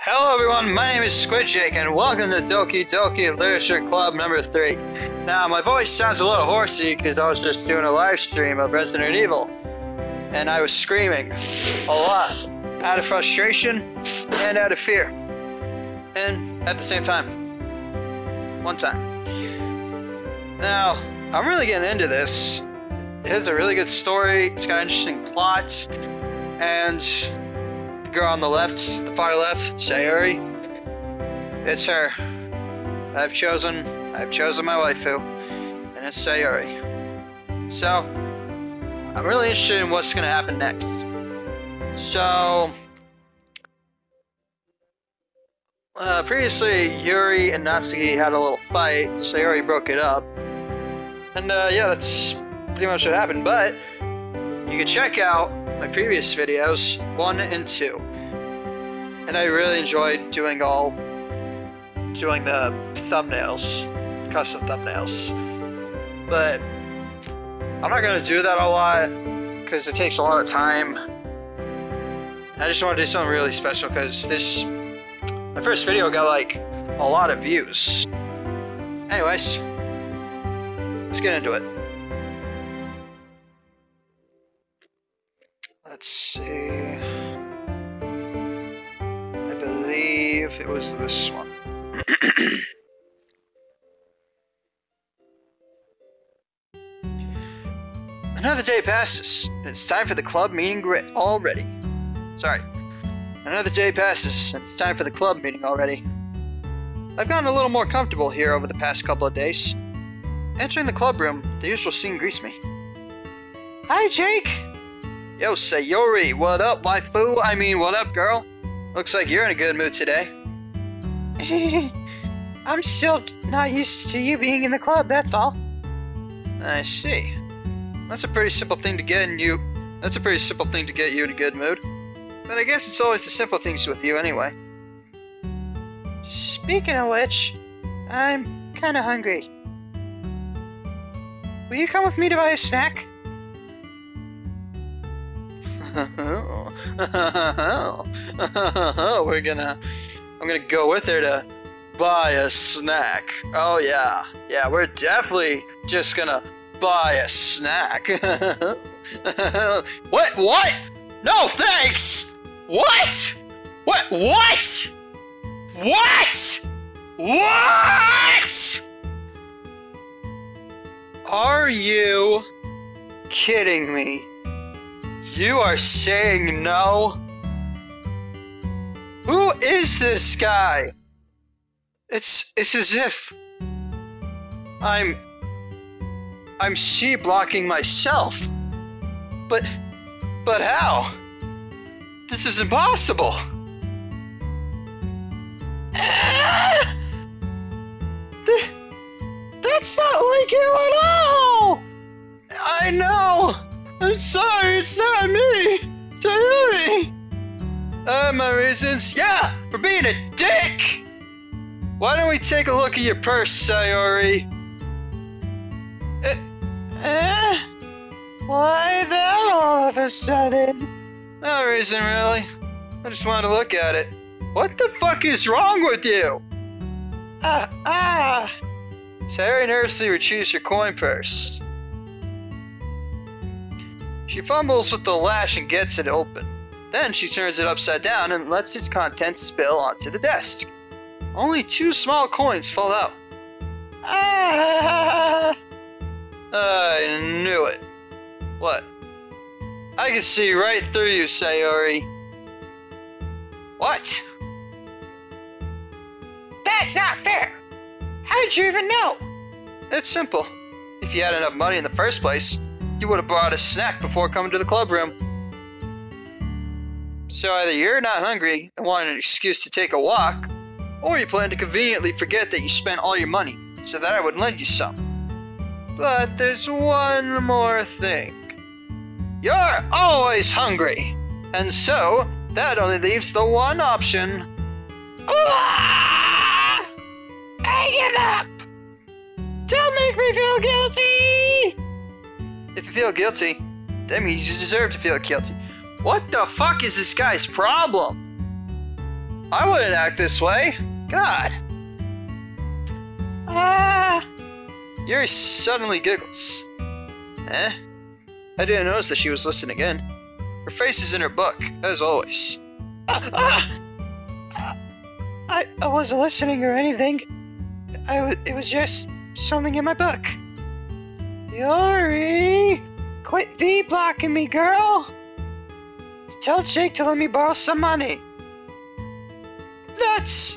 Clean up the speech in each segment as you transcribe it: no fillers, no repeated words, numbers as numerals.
Hello everyone, my name is Squid Jake and welcome to Doki Doki Literature Club number 3. Now my voice sounds a little horsey because I was just doing a live stream of Resident Evil and I was screaming a lot out of frustration and out of fear and at the same time. One time. Now I'm really getting into this. It has a really good story, it's got interesting plots, and girl on the left, the far left, Sayuri. It's her. I've chosen my waifu, and it's Sayuri. So, I'm really interested in what's gonna happen next. So, previously, Yuri and Natsuki had a little fight. Sayuri broke it up. And, yeah, that's pretty much what happened, but you can check out my previous videos, 1 and 2. And I really enjoyed doing the thumbnails, custom thumbnails. But I'm not gonna do that a lot because it takes a lot of time. I just want to do something really special because my first video got like a lot of views. Anyways, let's get into it. Let's see. I believe it was this one. Another day passes, and it's time for the club meeting already. Another day passes, and it's time for the club meeting already. I've gotten a little more comfortable here over the past couple of days. Entering the club room, the usual scene greets me. Hi, Jake! Yo, Sayuri, what up, waifu? I mean, what up, girl? Looks like you're in a good mood today. I'm still not used to you being in the club, that's all. I see. That's a pretty simple thing to get you in a good mood. But I guess it's always the simple things with you anyway. Speaking of which, I'm kinda hungry. Will you come with me to buy a snack? I'm gonna go with her to buy a snack. Oh yeah, we're definitely just gonna buy a snack. What? No thanks! What? Are you kidding me? You are saying no? Who is this guy? It's as if I'm C-blocking myself. But how? This is impossible. That's not like you at all. I know. I'm sorry, it's not me! Sayuri! My reasons? Yeah! For being a dick! Why don't we take a look at your purse, Sayuri? Why that all of a sudden? No reason, really. I just wanted to look at it. What the fuck is wrong with you? Sayuri nervously retrieves her coin purse. She fumbles with the latch and gets it open. Then she turns it upside down and lets its contents spill onto the desk. Only 2 small coins fall out. I knew it. What? I can see right through you, Sayuri. What? That's not fair! How did you even know? It's simple. If you had enough money in the first place, you would have bought a snack before coming to the club room. So either you're not hungry and want an excuse to take a walk, or you plan to conveniently forget that you spent all your money so that I would lend you some. But there's one more thing. You're always hungry, and so that only leaves the one option. I give up! Don't make me feel guilty! If you feel guilty, that means you deserve to feel guilty. What the fuck is this guy's problem? I wouldn't act this way. God. Yuri suddenly giggles. Eh? I didn't notice that she was listening in. Her face is in her book, as always. I wasn't listening or anything. It was just something in my book. Yuri! Quit V-blocking me, girl! Tell Jake to let me borrow some money. That's...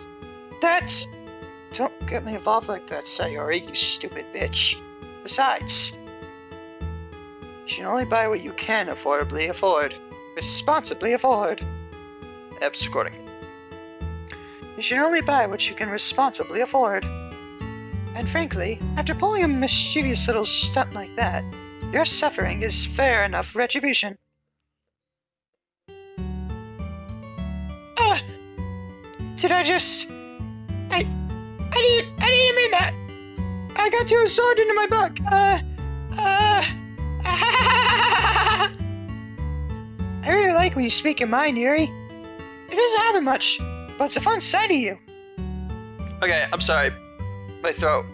Don't get me involved like that, Sayori, you stupid bitch. Besides, you should only buy what you can affordably afford. Responsibly afford. Epps recording. You should only buy what you can responsibly afford. And frankly, after pulling a mischievous little stunt like that, your suffering is fair enough retribution. Did I just... I didn't mean that. I got too absorbed into my book. I really like when you speak your mind, Yuri. It doesn't happen much, but it's a fun side of you. Okay, I'm sorry. My throat.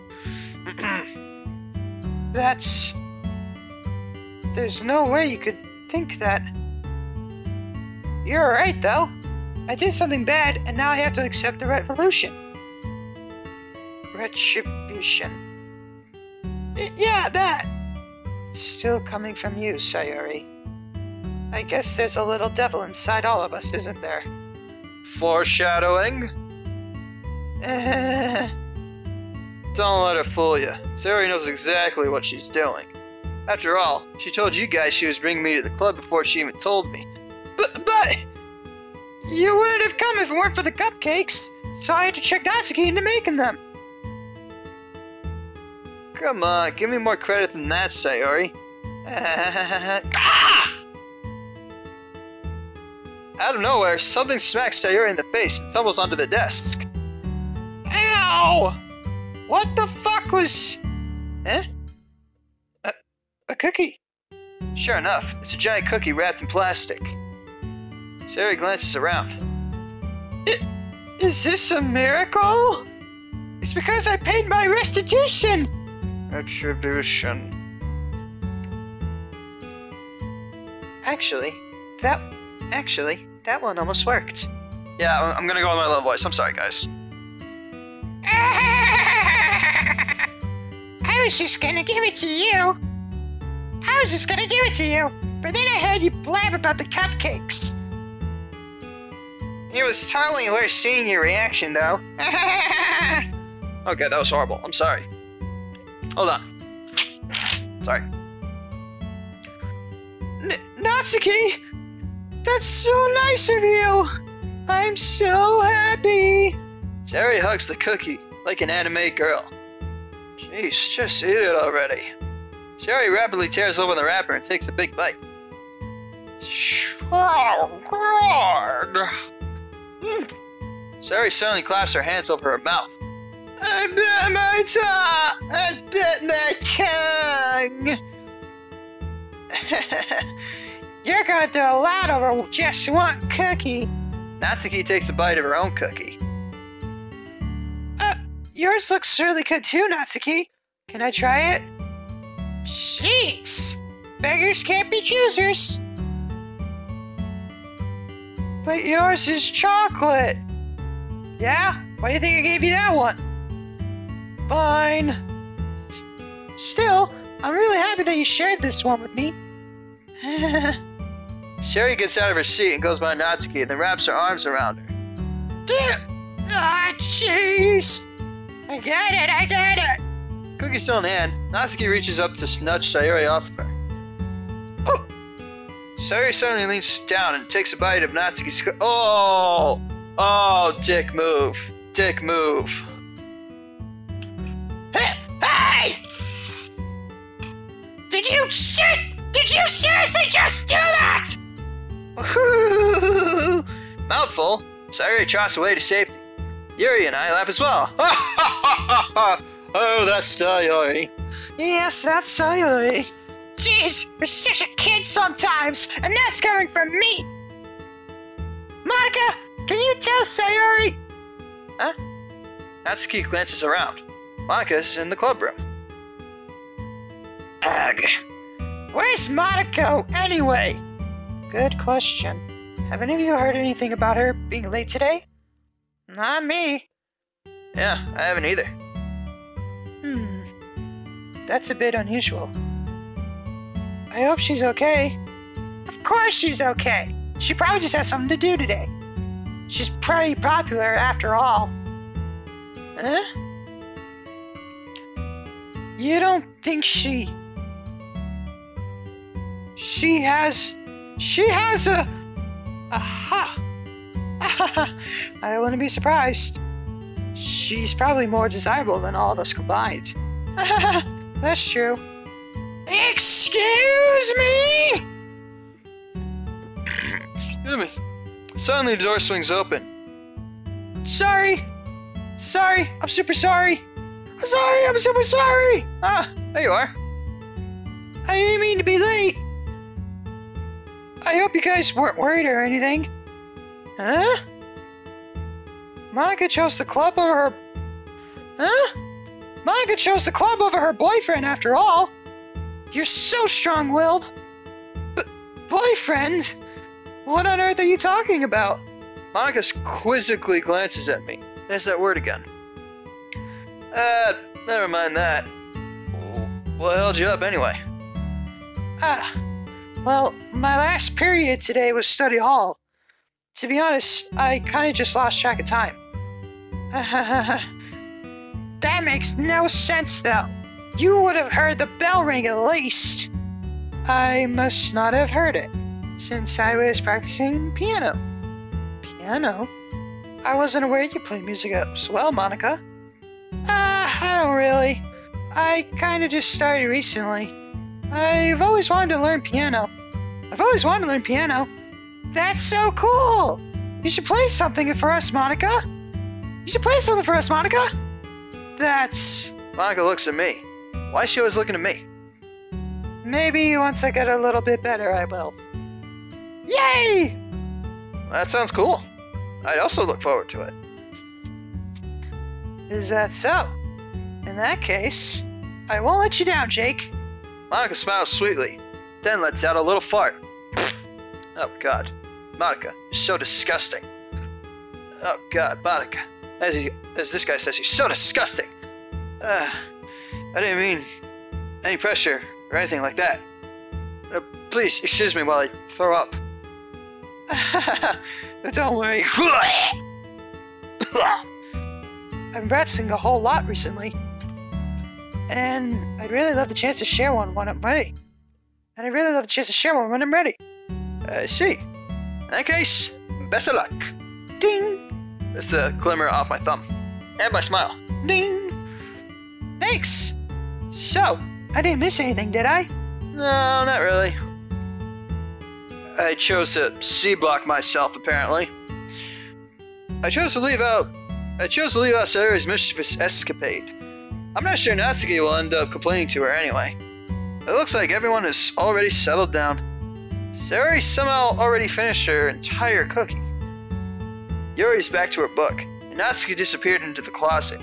There's no way you could think that. You're alright, though. I did something bad, and now I have to accept the retribution. Yeah, that! Still coming from you, Sayori. I guess there's a little devil inside all of us, isn't there? Foreshadowing? Don't let her fool you. Sayori knows exactly what she's doing. After all, she told you guys she was bringing me to the club before she even told me. But... You wouldn't have come if it weren't for the cupcakes, so I had to trick Natsuki into making them. Come on, give me more credit than that, Sayori. Out of nowhere, something smacks Sayori in the face and tumbles onto the desk. Ow! What the fuck was... Eh? A cookie. Sure enough, it's a giant cookie wrapped in plastic. Sayori glances around. Is this a miracle? It's because I paid my restitution! Retribution. Actually, that one almost worked. Yeah, I'm gonna go with my low voice. I'm sorry, guys. I was just gonna give it to you. But then I heard you blab about the cupcakes. It was totally worth seeing your reaction, though. Okay, that was horrible. I'm sorry. Hold on. Sorry. Natsuki! That's so nice of you! I'm so happy! Sayori hugs the cookie, like an anime girl. Jeez, just eat it already. Sayori rapidly tears open the wrapper and takes a big bite. Oh, God! Sayori suddenly claps her hands over her mouth. I bit my tongue! You're going through a lot over just one cookie. Natsuki takes a bite of her own cookie. Yours looks really good too, Natsuki. Can I try it? Jeez! Beggars can't be choosers. But yours is chocolate. Yeah? Why do you think I gave you that one? Fine. Still, I'm really happy that you shared this one with me. Sayori gets out of her seat and goes by Natsuki and then wraps her arms around her. Jeez! I get it! Cookie still in hand, Natsuki reaches up to nudge Sayori off of her. Oh! Sayori suddenly leans down and takes a bite of Natsuki's Oh! Oh, dick move. Dick move. Hey! Did you seriously just do that? Mouthful, Sayori trots away to safety. Yuri and I laugh as well. Oh, that's Sayori. Yes, that's Sayori. Jeez, you're such a kid sometimes, and that's coming from me. Monika, Can you tell Sayori? Huh? Natsuki glances around. Monika's in the club room. Ugh. Where's Monika anyway? Good question. Have any of you heard anything about her being late today? Not me. Yeah, I haven't either. That's a bit unusual. I hope she's okay. Of course she's okay. She probably just has something to do today. She's pretty popular after all. Huh? You don't think she has a... Aha! I wouldn't be surprised. She's probably more desirable than all of us combined. That's true. Excuse me? Excuse me. Suddenly the door swings open. Sorry. I'm super sorry. I'm super sorry. Ah, there you are. I didn't mean to be late. I hope you guys weren't worried or anything. Huh? Monika chose the club over her... Huh? Monika chose the club over her boyfriend after all. You're so strong-willed. Boyfriend? What on earth are you talking about? Monika quizzically glances at me. There's that word again. Never mind that. What held you up anyway? Well, my last period today was study hall. To be honest, I kinda just lost track of time. That makes no sense though. You would have heard the bell ring at least. I must not have heard it, since I was practicing piano. Piano? I wasn't aware you played music as well, Monika. I don't really. I kinda just started recently. I've always wanted to learn piano. That's so cool! You should play something for us, Monika. That's... Monika looks at me. Why is she always looking at me? Maybe once I get a little bit better, I will. Yay! That sounds cool. I'd also look forward to it. Is that so? In that case, I won't let you down, Jake. Monika smiles sweetly, then lets out a little fart. Oh god. Monika, you're so disgusting. Oh god, Monika. As this guy says, you're so disgusting. I didn't mean any pressure or anything like that. Please, excuse me while I throw up. Don't worry. I've been practicing a whole lot recently. And I'd really love the chance to share one when I'm ready. I see. In that case, best of luck. Ding! That's a glimmer off my thumb. And my smile. Ding! Thanks! So, I didn't miss anything, did I? No, not really. I chose to C-block myself, apparently. I chose to leave out Sayori's mischievous escapade. I'm not sure Natsuki will end up complaining to her anyway. It looks like everyone is already settled down. Sayori somehow already finished her entire cookie. Yuri's back to her book, and Natsuki disappeared into the closet.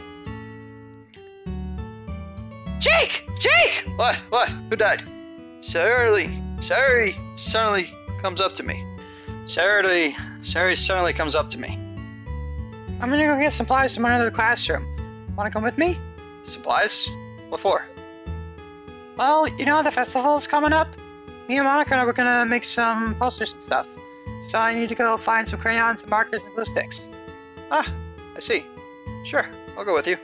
Jake! What? Who died? Sayori suddenly comes up to me. Sayori suddenly comes up to me. I'm gonna go get supplies from another classroom. Wanna come with me? Supplies? What for? Well, you know the festival is coming up? Me and Monika are gonna make some posters and stuff. So I need to go find some crayons and markers and glue sticks. Ah, I see. Sure, I'll go with you.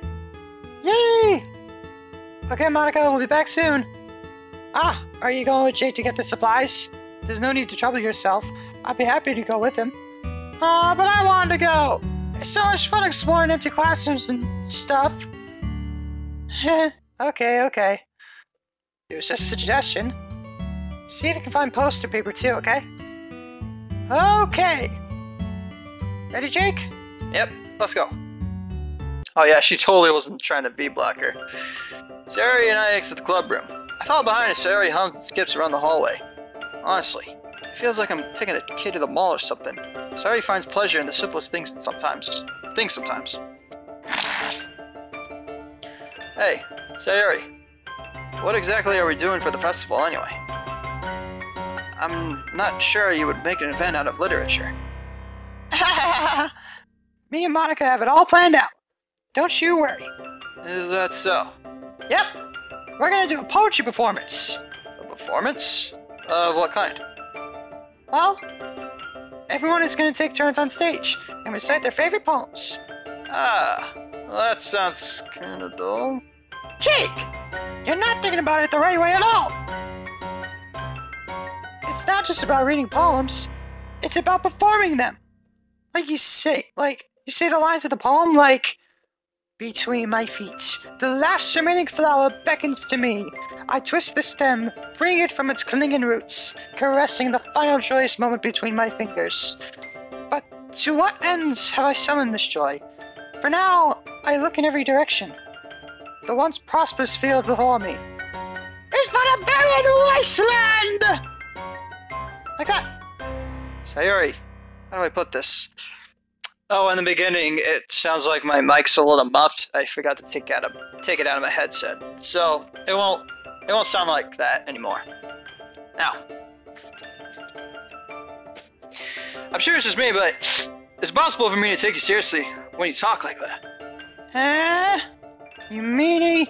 Yay! Okay, Monika, we'll be back soon. Ah, are you going with Jake to get the supplies? There's no need to trouble yourself. I'd be happy to go with him. But I wanted to go. It's so much fun exploring empty classrooms and stuff. Okay. It was just a suggestion. See if you can find poster paper too, okay? Okay. Ready, Jake? Yep, let's go. Oh yeah, she totally wasn't trying to V-block her. Sayori and I exit the club room. I follow behind as Sayori hums and skips around the hallway. Honestly, It feels like I'm taking a kid to the mall or something. Sayori finds pleasure in the simplest things sometimes. Hey, Sayori. What exactly are we doing for the festival anyway? I'm not sure you would make an event out of literature. Me and Monika have it all planned out. Don't you worry. Is that so? Yep. We're gonna do a poetry performance. A performance? Of what kind? Well, everyone is gonna take turns on stage and recite their favorite poems. Ah, well, that sounds kinda dull. Jake! You're not thinking about it the right way at all! It's not just about reading poems, it's about performing them. You say the lines of the poem like, between my feet, the last remaining flower beckons to me. I twist the stem, freeing it from its clinging roots, caressing the final joyous moment between my fingers. But to what ends have I summoned this joy? For now, I look in every direction. The once prosperous field before me is but a barren wasteland! Like that. Sayori, how do I put this? Oh, in the beginning, it sounds like my mic's a little muffed. I forgot to take it out of my headset, so it won't sound like that anymore. Now, I'm sure it's just me, but it's possible for me to take you seriously when you talk like that. You meanie?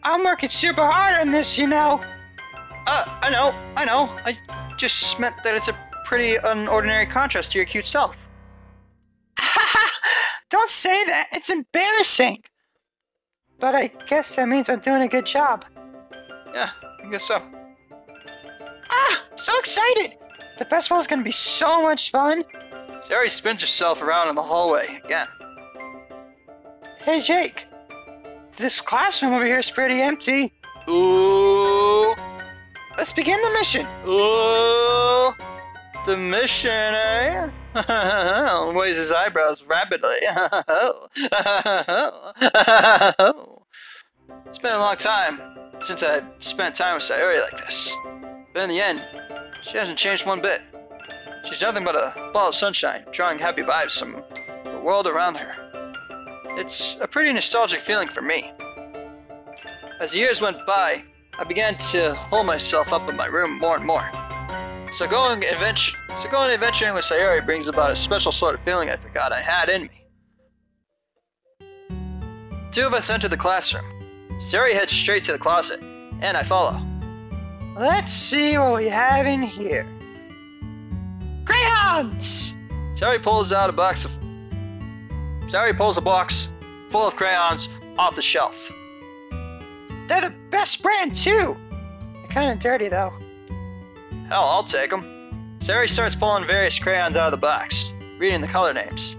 I'm working super hard on this, you know. I know. I just meant that it's a pretty unordinary contrast to your cute self. Don't say that. It's embarrassing. But I guess that means I'm doing a good job. Yeah, I guess so. I'm so excited. The festival is going to be so much fun. Sayori spins herself around in the hallway again. Hey, Jake. This classroom over here is pretty empty. Ooh. Let's begin the mission. Ooh. The mission, eh? Waves his eyebrows rapidly. It's been a long time since I've spent time with Sayori like this. But in the end, she hasn't changed one bit. She's nothing but a ball of sunshine, drawing happy vibes from the world around her. It's a pretty nostalgic feeling for me. As the years went by, I began to hole myself up in my room more and more. So going adventuring with Sayori brings about a special sort of feeling I forgot I had in me. Two of us enter the classroom. Sayori heads straight to the closet, and I follow. Let's see what we have in here. Crayons! Sayori pulls a box full of crayons off the shelf. They're the best brand too! They're kinda dirty though. Hell, I'll take them. Sayori starts pulling various crayons out of the box, reading the color names.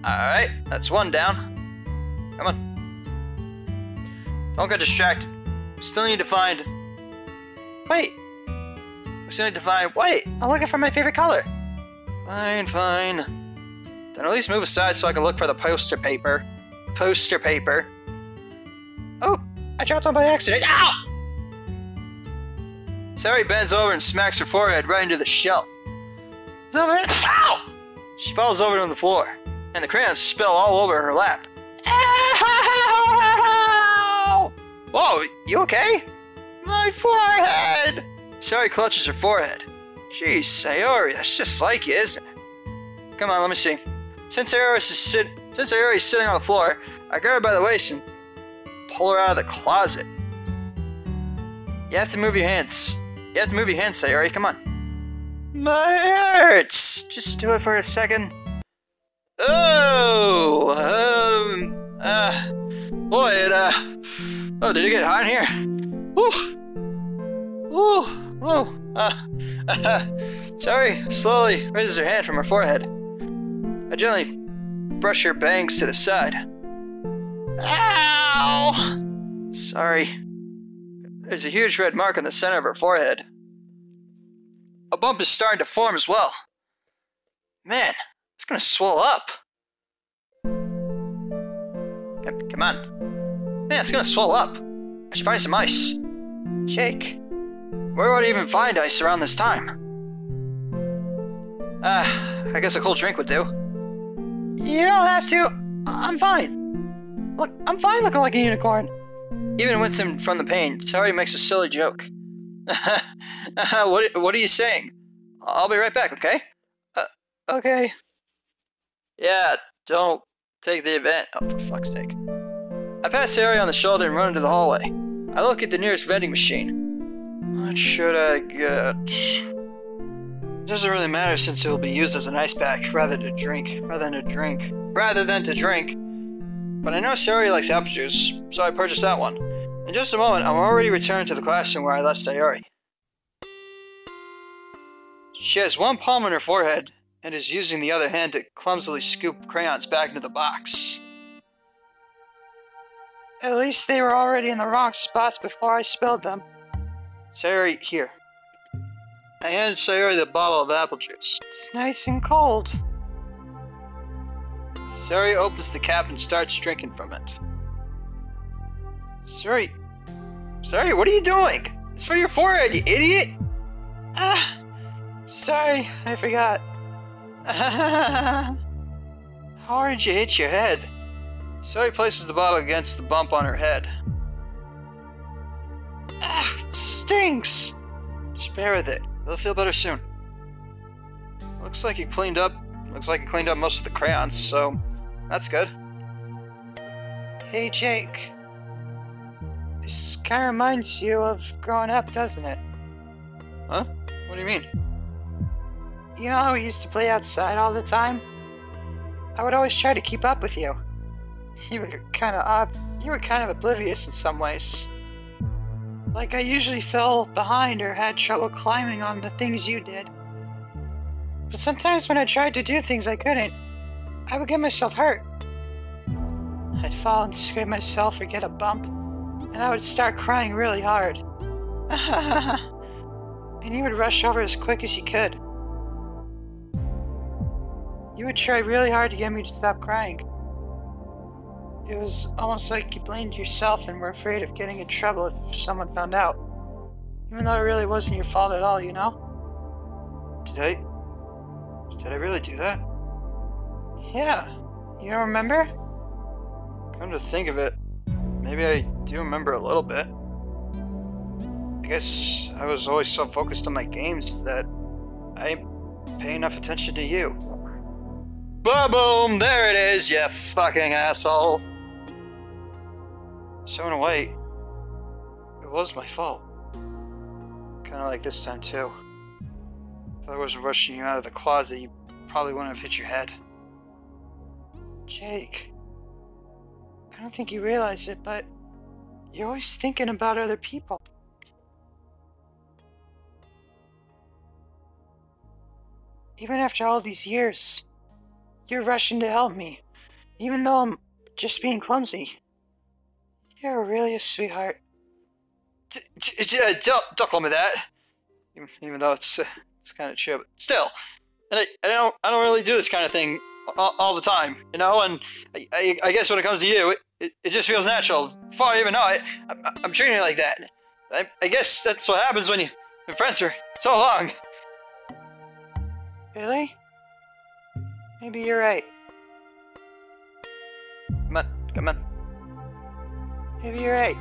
Alright, that's one down. Come on. Don't get distracted. We still need to find... Wait, I'm looking for my favorite color. Fine. Then at least move aside so I can look for the poster paper. Oh, I dropped one by accident. Ow! Sayori bends over and smacks her forehead right into the shelf. Ow! She falls over on the floor, and the crayons spill all over her lap. Ow! Whoa, you okay? My forehead! Sayori clutches her forehead. Jeez, Sayori, that's just like you, isn't it? Come on, let me see. Since Sayori's sitting on the floor, I grab her by the waist and pull her out of the closet. You have to move your hands. Sayori, come on. My head hurts! Just do it for a second. Oh! Boy, oh, did it get hot in here? Sayori slowly raises her hand from her forehead. I gently brush her bangs to the side. Ow! Sorry. There's a huge red mark on the center of her forehead. A bump is starting to form as well. Man, it's gonna swell up. Come on. Man, it's gonna swell up. I should find some ice. Jake, where would I even find ice around this time? I guess a cold drink would do. You don't have to. I'm fine. Look, I'm fine looking like a unicorn. Even with him from the pain, Sayori makes a silly joke. What are you saying? I'll be right back, okay? Okay. Yeah, don't take the event. Oh, for fuck's sake. I pass Sayori on the shoulder and run into the hallway. I look at the nearest vending machine. What should I get? It doesn't really matter since it will be used as an ice pack rather than to drink. But I know Sayori likes apple juice, so I purchased that one. In just a moment, I'm already returned to the classroom where I left Sayori. She has one palm on her forehead and is using the other hand to clumsily scoop crayons back into the box. At least they were already in the wrong spots before I spilled them. Sayori, here. I handed Sayori the bottle of apple juice. It's nice and cold. Sayori opens the cap and starts drinking from it. Sayori, what are you doing? It's for your forehead, you idiot! Sorry, I forgot. How hard did you hit your head? Sayori places the bottle against the bump on her head. It stinks! Just bear with it. It'll feel better soon. Looks like you cleaned up most of the crayons, so that's good. Hey, Jake. This kind of reminds you of growing up, doesn't it? Huh? What do you mean? You know how we used to play outside all the time? I would always try to keep up with you. You were kind of oblivious in some ways. Like I usually fell behind or had trouble climbing on the things you did. But sometimes when I tried to do things I couldn't, I would get myself hurt. I'd fall and scrape myself or get a bump, and I would start crying really hard. And you would rush over as quick as you could. You would try really hard to get me to stop crying. It was almost like you blamed yourself and were afraid of getting in trouble if someone found out. Even though it really wasn't your fault at all, you know? Did I really do that? Yeah. You don't remember? Come to think of it, maybe I do remember a little bit. I guess I was always so focused on my games that I didn't pay enough attention to you. Ba-boom! There it is, you fucking asshole! So in a way, it was my fault. Kinda like this time too. If I wasn't rushing you out of the closet, you probably wouldn't have hit your head. Jake, I don't think you realize it, but you're always thinking about other people. Even after all these years, you're rushing to help me, even though I'm just being clumsy. You're really a sweetheart. Don't call me that. Even though it's kind of true, but still. And I don't really do this kind of thing all the time, you know. And I guess when it comes to you, it just feels natural. Before I even know it, I'm treating you like that. I guess that's what happens when you've been friends for so long. Really? Maybe you're right. Come on. Maybe you're right,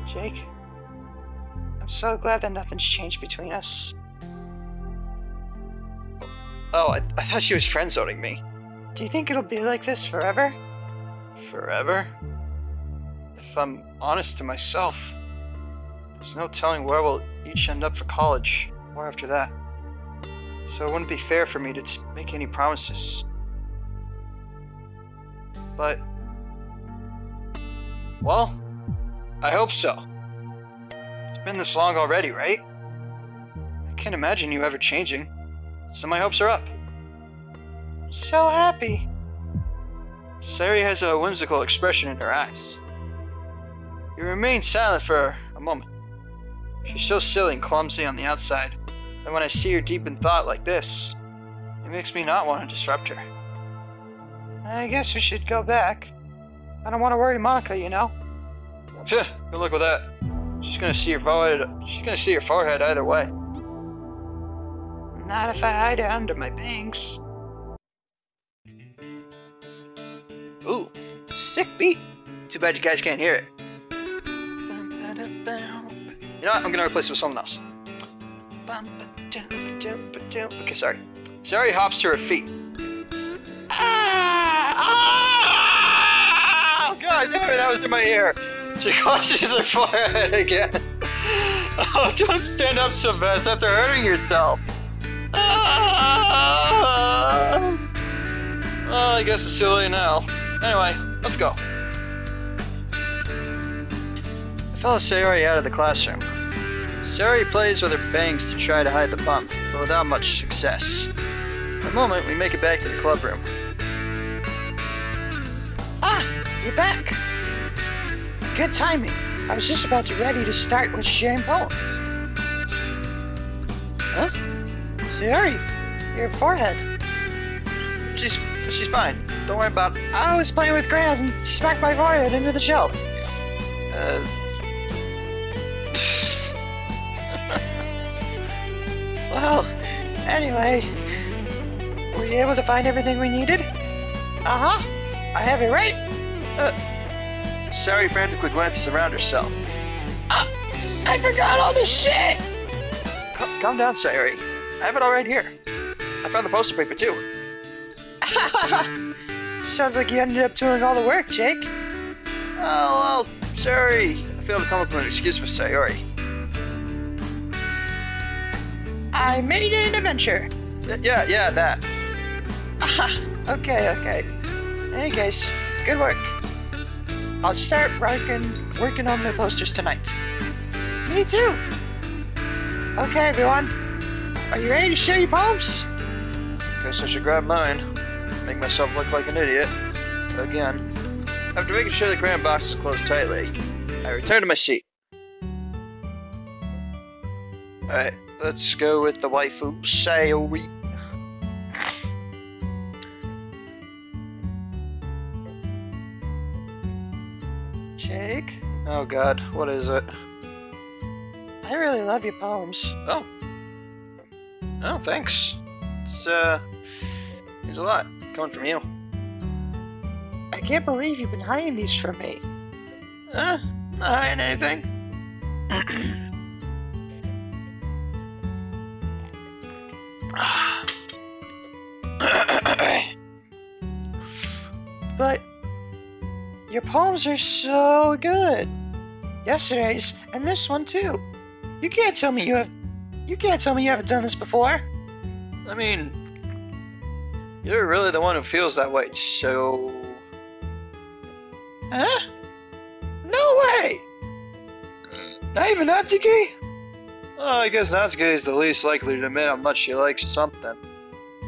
Jake. I'm so glad that nothing's changed between us. Oh, I thought she was friend-zoning me. Do you think it'll be like this forever? Forever? If I'm honest to myself, there's no telling where we'll each end up for college, or after that. So it wouldn't be fair for me to make any promises. But, well, I hope so. It's been this long already, right? I can't imagine you ever changing, so my hopes are up. I'm so happy. Sayori has a whimsical expression in her eyes. You remain silent for a moment. She's so silly and clumsy on the outside that when I see her deep in thought like this, it makes me not want to disrupt her. I guess we should go back. I don't want to worry Monika, you know. Good luck with that. She's gonna see your forehead. She's gonna see your forehead either way. Not if I hide it under my bangs. Ooh, sick beat. Too bad you guys can't hear it. You know what? I'm gonna replace it with something else. Okay, sorry. Sari hops to her feet. Oh god, that was in my ear. She clutches her forehead again. Oh, don't stand up so fast after hurting yourself. Oh, I guess it's too late now. Anyway, let's go. I follow Sayori out of the classroom. Sayori plays with her bangs to try to hide the bump, but without much success. In a moment, we make it back to the club room. Ah, you're back. Good timing. I was just about to ready to start with sharing poems. Huh? Sayori, your forehead. She's fine. Don't worry about it. I was playing with crayons and smacked my forehead into the shelf. Well, anyway, were you able to find everything we needed? Uh-huh. I have it right. Sari frantically glances around herself. I forgot all this shit! Calm down, Sayori. I have it all right here. I found the poster paper, too. Sounds like you ended up doing all the work, Jake. Oh, well, sorry. I failed to come up with an excuse for Sayori. I made it an adventure. Yeah, that. Okay. In any case, good work. I'll start working on the posters tonight. Me too. Okay, everyone. Are you ready to share your poems? Guess I should grab mine. Make myself look like an idiot. Again. After making sure the crayon box is closed tightly, I return to my seat. Alright, let's go with the waifu, Sayori. Jake? Oh god, what is it? I really love your poems. Oh, thanks. It's means a lot, coming from you. I can't believe you've been hiding these from me. Not hiding anything. But your poems are so good. Yesterday's and this one too. You can't tell me you haven't done this before. I mean, you're really the one who feels that way, so... Huh? No way! Not even Natsuki? Well, I guess Natsuki is the least likely to admit how much she likes something.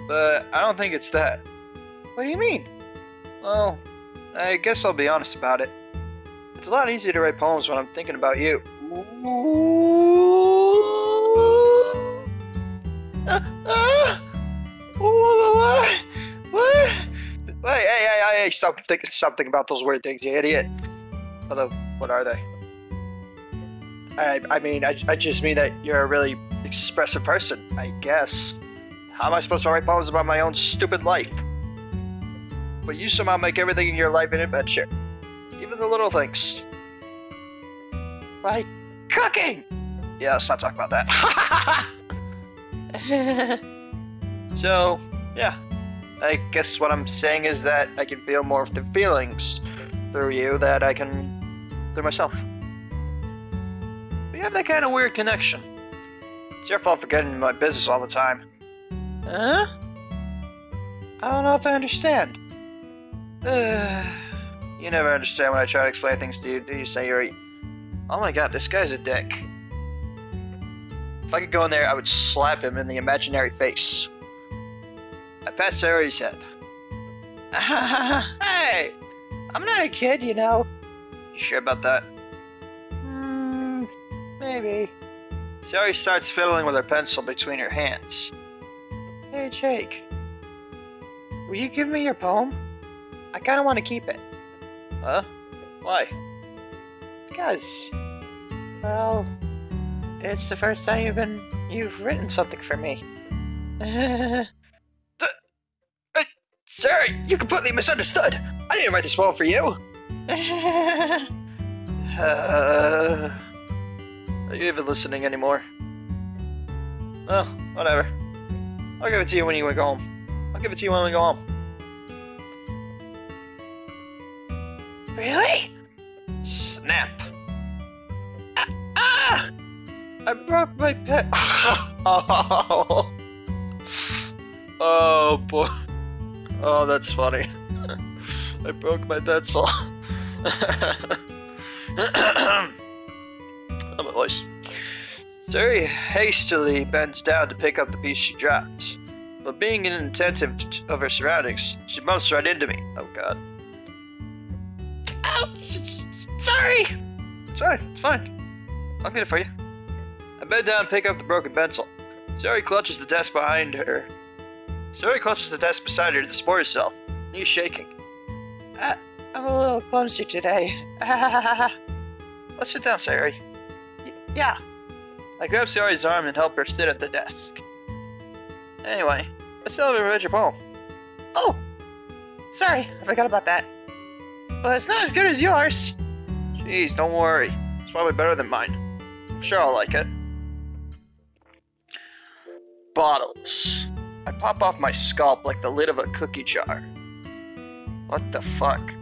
But I don't think it's that. What do you mean? Well, I guess I'll be honest about it. It's a lot easier to write poems when I'm thinking about you. What? Hey, stop thinking about those weird things, you idiot. Although, what are they? I just mean that you're a really expressive person, I guess. How am I supposed to write poems about my own stupid life? But you somehow make everything in your life an adventure. Even the little things. Like cooking! Yeah, let's not talk about that. So, yeah. I guess what I'm saying is that I can feel more of the feelings through you that I can through myself. We have that kind of weird connection. It's your fault for getting in my business all the time. Huh? I don't know if I understand. You never understand when I try to explain things to you, do you, Sayori? Oh my god, this guy's a dick. If I could go in there, I would slap him in the imaginary face. I pat Sayori's head. Hey! I'm not a kid, you know. You sure about that? Maybe. Sayori starts fiddling with her pencil between her hands. Hey, Jake. Will you give me your poem? I kinda want to keep it. Huh? Why? Because... well... it's the first time you've written something for me. Sir, you completely misunderstood. I didn't write this poem for you. Are you even listening anymore? Well, whatever. I'll give it to you when you go home. I'll give it to you when we go home. Really? Snap. Ah! I broke my pen. Oh. Oh boy. Oh, that's funny. I broke my pencil. Oh, my voice. Suri hastily bends down to pick up the piece she dropped, but being inattentive of her surroundings, she bumps right into me. Oh god. Ow! Sorry! It's fine, it's fine. I'll get it for you. I bend down and pick up the broken pencil. Suri clutches the desk behind her. Suri clutches the desk beside her to support herself, knees shaking. I'm a little clumsy today. Let's sit down, Suri. Yeah. I grab Suri's arm and help her sit at the desk. Anyway, I still haven't read your poem. Oh! Sorry, I forgot about that. But it's not as good as yours. Jeez, don't worry. It's probably better than mine. I'm sure I'll like it. Bottles. I pop off my scalp like the lid of a cookie jar. What the fuck?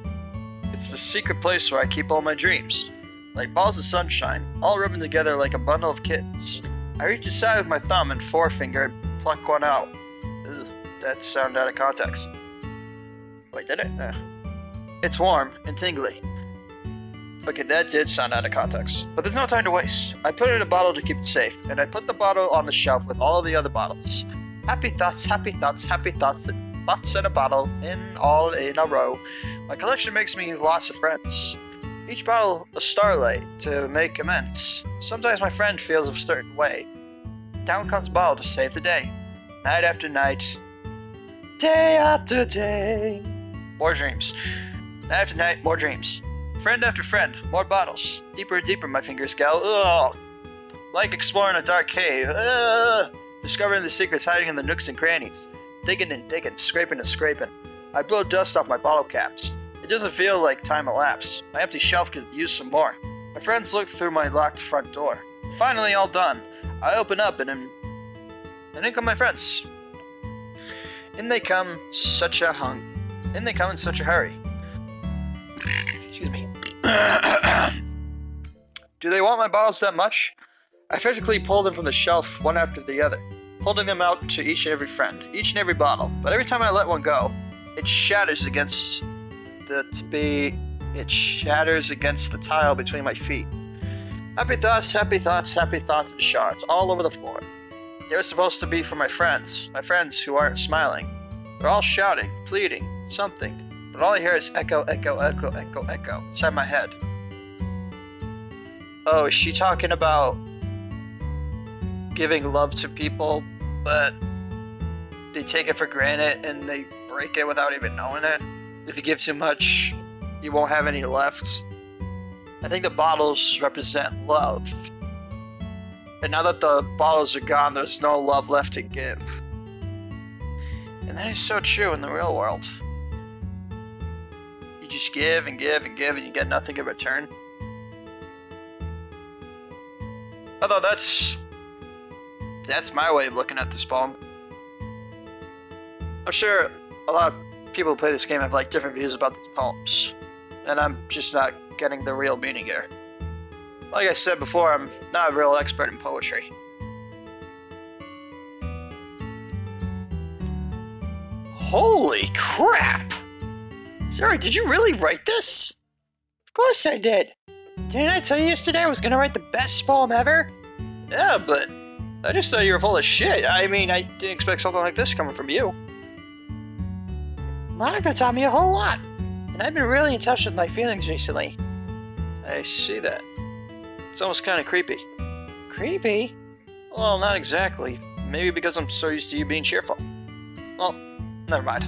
It's the secret place where I keep all my dreams. Like balls of sunshine, all rubbing together like a bundle of kittens. I reach aside with my thumb and forefinger and pluck one out. Ugh, that sounded out of context. Wait, did it? It's warm and tingly. Okay, that did sound out of context. But there's no time to waste. I put it in a bottle to keep it safe, and I put the bottle on the shelf with all of the other bottles. Happy thoughts, happy thoughts, happy thoughts, thoughts in a bottle, all in a row. My collection makes me lots of friends. Each bottle a starlight to make amends. Sometimes my friend feels a certain way. Down comes a bottle to save the day. Night after night. Day after day. More dreams. Night after night, more dreams. Friend after friend, more bottles. Deeper and deeper my fingers go. Ugh. Like exploring a dark cave. Ugh. Discovering the secrets hiding in the nooks and crannies. Digging and digging, scraping and scraping. I blow dust off my bottle caps. It doesn't feel like time elapsed. My empty shelf could use some more. My friends look through my locked front door. Finally all done. I open up and in come my friends. In they come in such a hurry. Excuse me. Do they want my bottles that much? I physically pull them from the shelf one after the other, holding them out to each and every friend, each and every bottle. But every time I let one go, it shatters against the tile between my feet. Happy thoughts, happy thoughts, happy thoughts, and shards all over the floor. They were supposed to be for my friends who aren't smiling. They're all shouting, pleading, something, but all I hear is echo, echo, echo, echo, echo inside my head. Oh, is she talking about giving love to people, but they take it for granted and they break it without even knowing it? If you give too much, you won't have any left. I think the bottles represent love. And now that the bottles are gone, there's no love left to give. And that is so true in the real world. You just give and give and give and you get nothing in return. Although that's my way of looking at this poem. I'm sure a lot of people who play this game have like different views about these poems, and I'm just not getting the real meaning here. Like I said before, I'm not a real expert in poetry. Holy crap! Sorry, did you really write this? Of course I did. Didn't I tell you yesterday I was gonna write the best poem ever? Yeah, but I just thought you were full of shit. I mean, I didn't expect something like this coming from you. Monika taught me a whole lot, and I've been really in touch with my feelings recently. I see that. It's almost kind of creepy. Creepy? Well, not exactly. Maybe because I'm so used to you being cheerful. Well, never mind.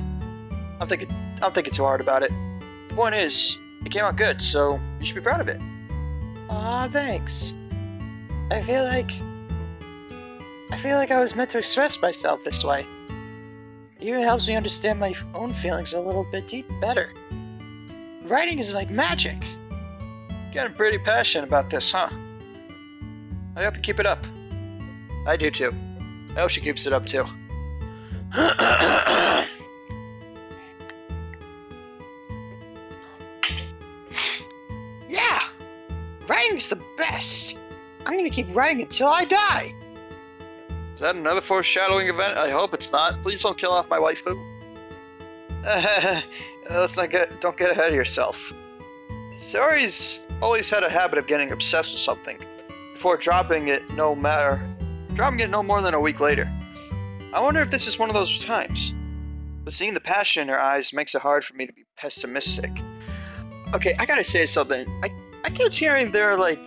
I'm thinking too hard about it. The point is, it came out good, so you should be proud of it. Aw, thanks. I feel like I feel like I was meant to express myself this way. It even helps me understand my own feelings a little bit better. Writing is like magic. Getting pretty passionate about this, huh? I hope you keep it up. I do too. I hope she keeps it up too. Yeah! Writing's the best! I'm gonna keep writing until I die! Is that another foreshadowing event? I hope it's not. Please don't kill off my waifu. Don't get ahead of yourself. Sayori's always had a habit of getting obsessed with something before dropping it no more than a week later. I wonder if this is one of those times. But seeing the passion in her eyes makes it hard for me to be pessimistic. Okay, I gotta say something. I keep hearing there are, like,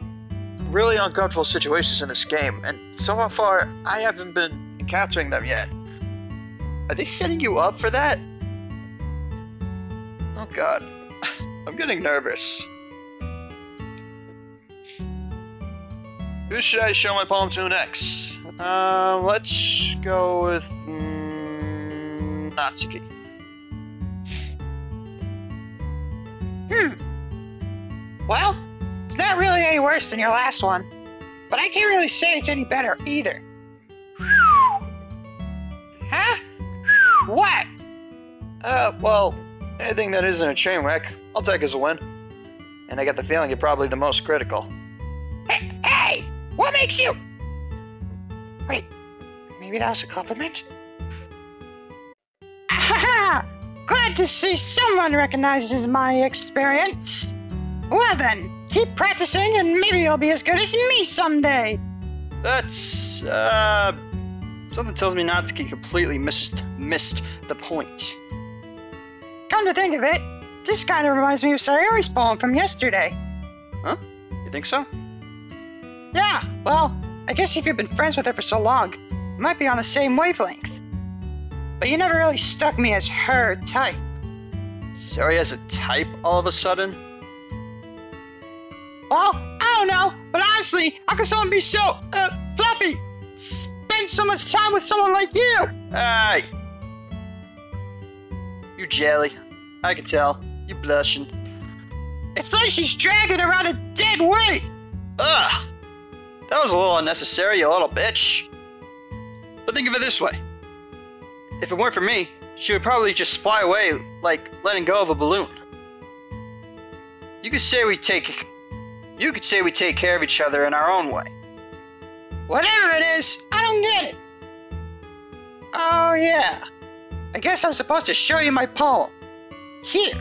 really uncomfortable situations in this game, and so far, I haven't been encountering them yet. Are they setting you up for that? Oh god. I'm getting nervous. Who should I show my poem to next? Let's go with Natsuki. Well, it's not really any worse than your last one, but I can't really say it's any better either. Huh? What? Well, anything that isn't a train wreck, I'll take as a win. And I get the feeling you're probably the most critical. Hey! What makes you... Wait, maybe that was a compliment? Ahaha! Glad to see someone recognizes my experience. Well then, keep practicing and maybe you'll be as good as me someday. That's, something tells me Natsuki completely missed the point. Come to think of it, this kind of reminds me of Sayori's poem from yesterday. Huh? You think so? Yeah, well, I guess if you've been friends with her for so long, you might be on the same wavelength. But you never really struck me as her type. Sayori has a type all of a sudden? Well, I don't know, but honestly, how can someone be so, fluffy? Spend so much time with someone like you! Hey! You jelly. I can tell. You blushing. It's like she's dragging around a dead weight! Ugh! That was a little unnecessary, you little bitch. But think of it this way. If it weren't for me, she would probably just fly away like letting go of a balloon. You could say we take care of each other in our own way. Whatever it is, I don't get it. Oh yeah. I guess I'm supposed to show you my poem. Here.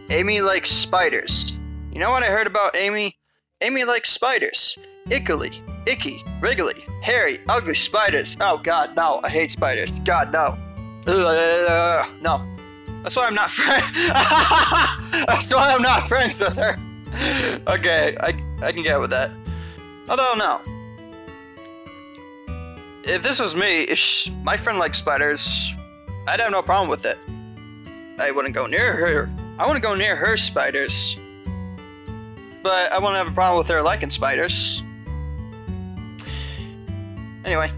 Amy likes spiders. You know what I heard about Amy? Amy likes spiders. Icky, wriggly, hairy, ugly spiders. Oh god, no. I hate spiders. God, no. No. That's why I'm not That's why I'm not friends with her. Okay, I can get with that. Although, no. If this was me, if my friend liked spiders, I'd have no problem with it. I wouldn't go near her. I wouldn't go near her spiders. But I wouldn't have a problem with her liking spiders. Anyway,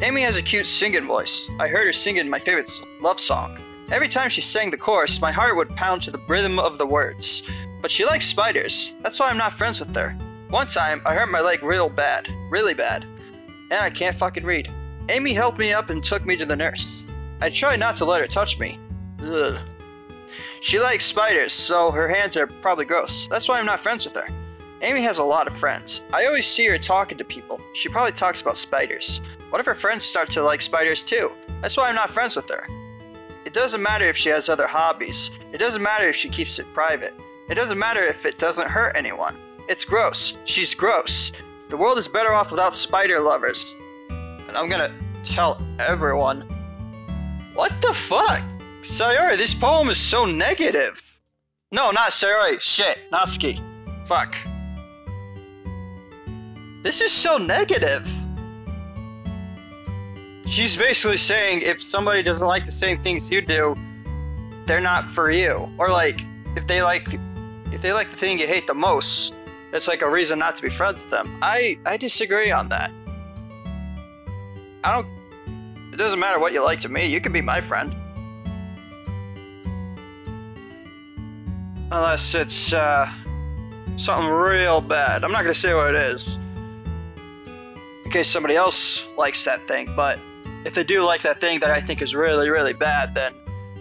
Amy has a cute singing voice. I heard her singing my favorite love song. Every time she sang the chorus, my heart would pound to the rhythm of the words. But she likes spiders. That's why I'm not friends with her. One time, I hurt my leg real bad. Really bad. And I can't fucking read. Amy helped me up and took me to the nurse. I tried not to let her touch me. Ugh. She likes spiders, so her hands are probably gross. That's why I'm not friends with her. Amy has a lot of friends. I always see her talking to people. She probably talks about spiders. What if her friends start to like spiders too? That's why I'm not friends with her. It doesn't matter if she has other hobbies. It doesn't matter if she keeps it private. It doesn't matter if it doesn't hurt anyone. It's gross. She's gross. The world is better off without spider lovers. And I'm gonna tell everyone. What the fuck? Sayori, this poem is so negative. No, not Sayori. Shit. Natsuki. Fuck. This is so negative. She's basically saying if somebody doesn't like the same things you do, they're not for you. Or like, if they like the thing you hate the most, it's like a reason not to be friends with them. I disagree on that. It doesn't matter what you like to me, you can be my friend. Unless it's, something real bad. I'm not gonna say what it is, in case somebody else likes that thing, but if they do like that thing that I think is really, really bad, then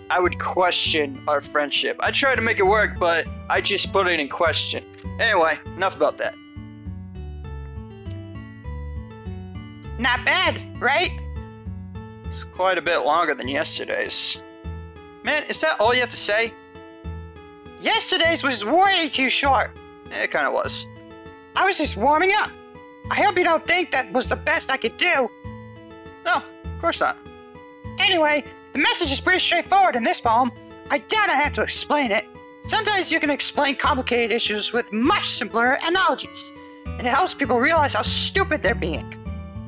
I would question our friendship. I try to make it work, but I just put it in question. Anyway, enough about that. Not bad, right? It's quite a bit longer than yesterday's. Man, is that all you have to say? Yesterday's was way too short. It kinda was. I was just warming up. I hope you don't think that was the best I could do. No, of course not. Anyway, the message is pretty straightforward in this poem. I doubt I have to explain it. Sometimes you can explain complicated issues with much simpler analogies, and it helps people realize how stupid they're being.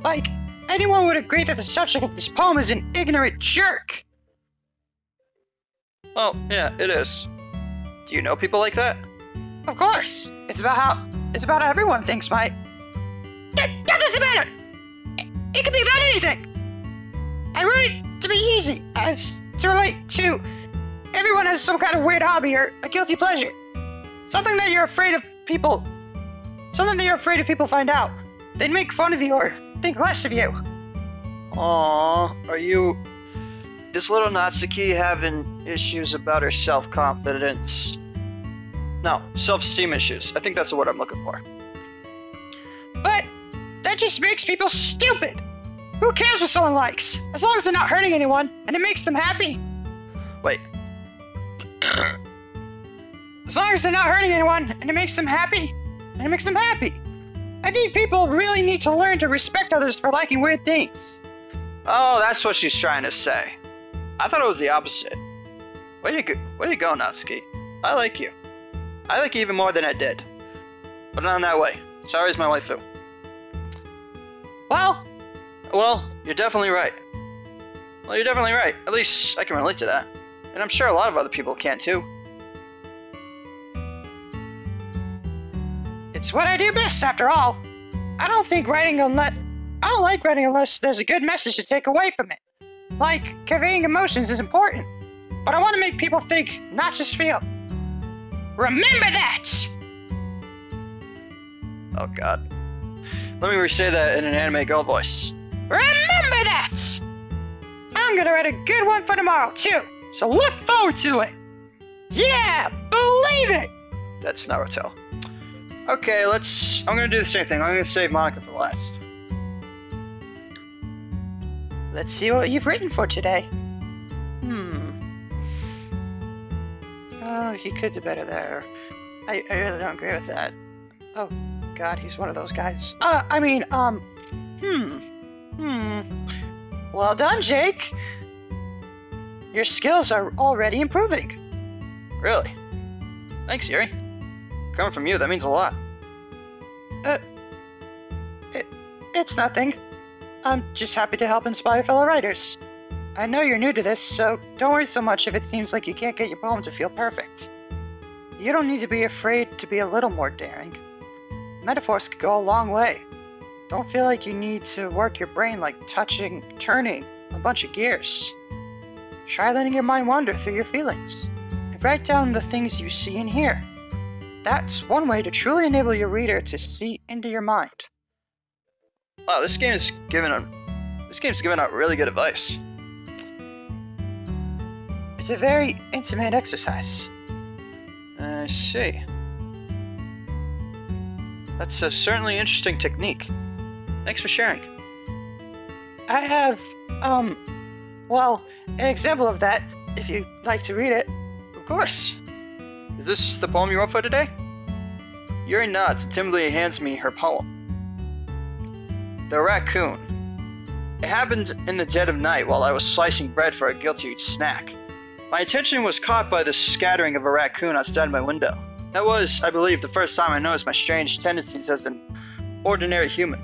Like, anyone would agree that the subject of this poem is an ignorant jerk. Well, yeah, it is. Do you know people like that? Of course. It's about how everyone thinks that doesn't matter. It can be about anything. I wrote it to be easy, as to relate to everyone has some kind of weird hobby or a guilty pleasure. Something that you're afraid of people find out. They'd make fun of you or think less of you. Aww, is little Natsuki having issues about her self-confidence? No, self-esteem issues. I think that's the word I'm looking for. But that just makes people stupid. Who cares what someone likes? As long as they're not hurting anyone and it makes them happy. Wait. As long as they're not hurting anyone and it makes them happy. I think people really need to learn to respect others for liking weird things. Oh, that's what she's trying to say. I thought it was the opposite. Way to go, Natsuki. I like you. I like you even more than I did. Put it on that way. Sorry's my waifu. Well, you're definitely right. At least I can relate to that. And I'm sure a lot of other people can too. It's what I do best, after all. I don't like writing unless there's a good message to take away from it. Like, conveying emotions is important, but I want to make people think, not just feel. Remember that! Oh god. Let me re-say that in an anime girl voice. Remember that! I'm gonna write a good one for tomorrow, too, so look forward to it! Yeah! Believe it! That's Naruto. Okay, I'm gonna do the same thing. I'm gonna save Monika for last. Let's see what you've written for today. Oh, he could do better there. I really don't agree with that. Oh, God, he's one of those guys. Well done, Jake. Your skills are already improving. Really? Thanks, Yuri. Coming from you, that means a lot. It's nothing. I'm just happy to help inspire fellow writers. I know you're new to this, so don't worry so much if it seems like you can't get your poem to feel perfect. You don't need to be afraid to be a little more daring. Metaphors could go a long way. Don't feel like you need to work your brain like turning a bunch of gears. Try letting your mind wander through your feelings, and write down the things you see and hear. That's one way to truly enable your reader to see into your mind. Wow, this game's giving out really good advice. It's a very intimate exercise. I see. That's a certainly interesting technique. Thanks for sharing. I have, well, an example of that, if you'd like to read it. Of course. Is this the poem you wrote for today? Yuri nods and timidly hands me her poem. The Raccoon. It happened in the dead of night while I was slicing bread for a guilty snack. My attention was caught by the scattering of a raccoon outside my window. That was, I believe, the first time I noticed my strange tendencies as an ordinary human.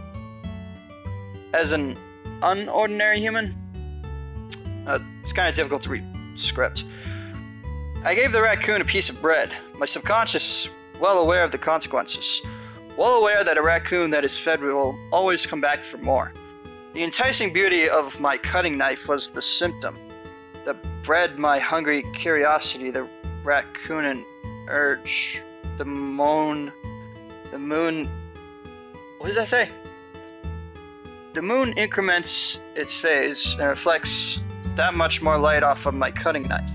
As an unordinary human? It's kind of difficult to read script. I gave the raccoon a piece of bread, my subconscious well aware of the consequences. well aware that a raccoon that is fed will always come back for more. The enticing beauty of my cutting knife was the symptom that bred my hungry curiosity, the raccoonin urge. The moon... What does that say? The moon increments its phase and reflects that much more light off of my cutting knife.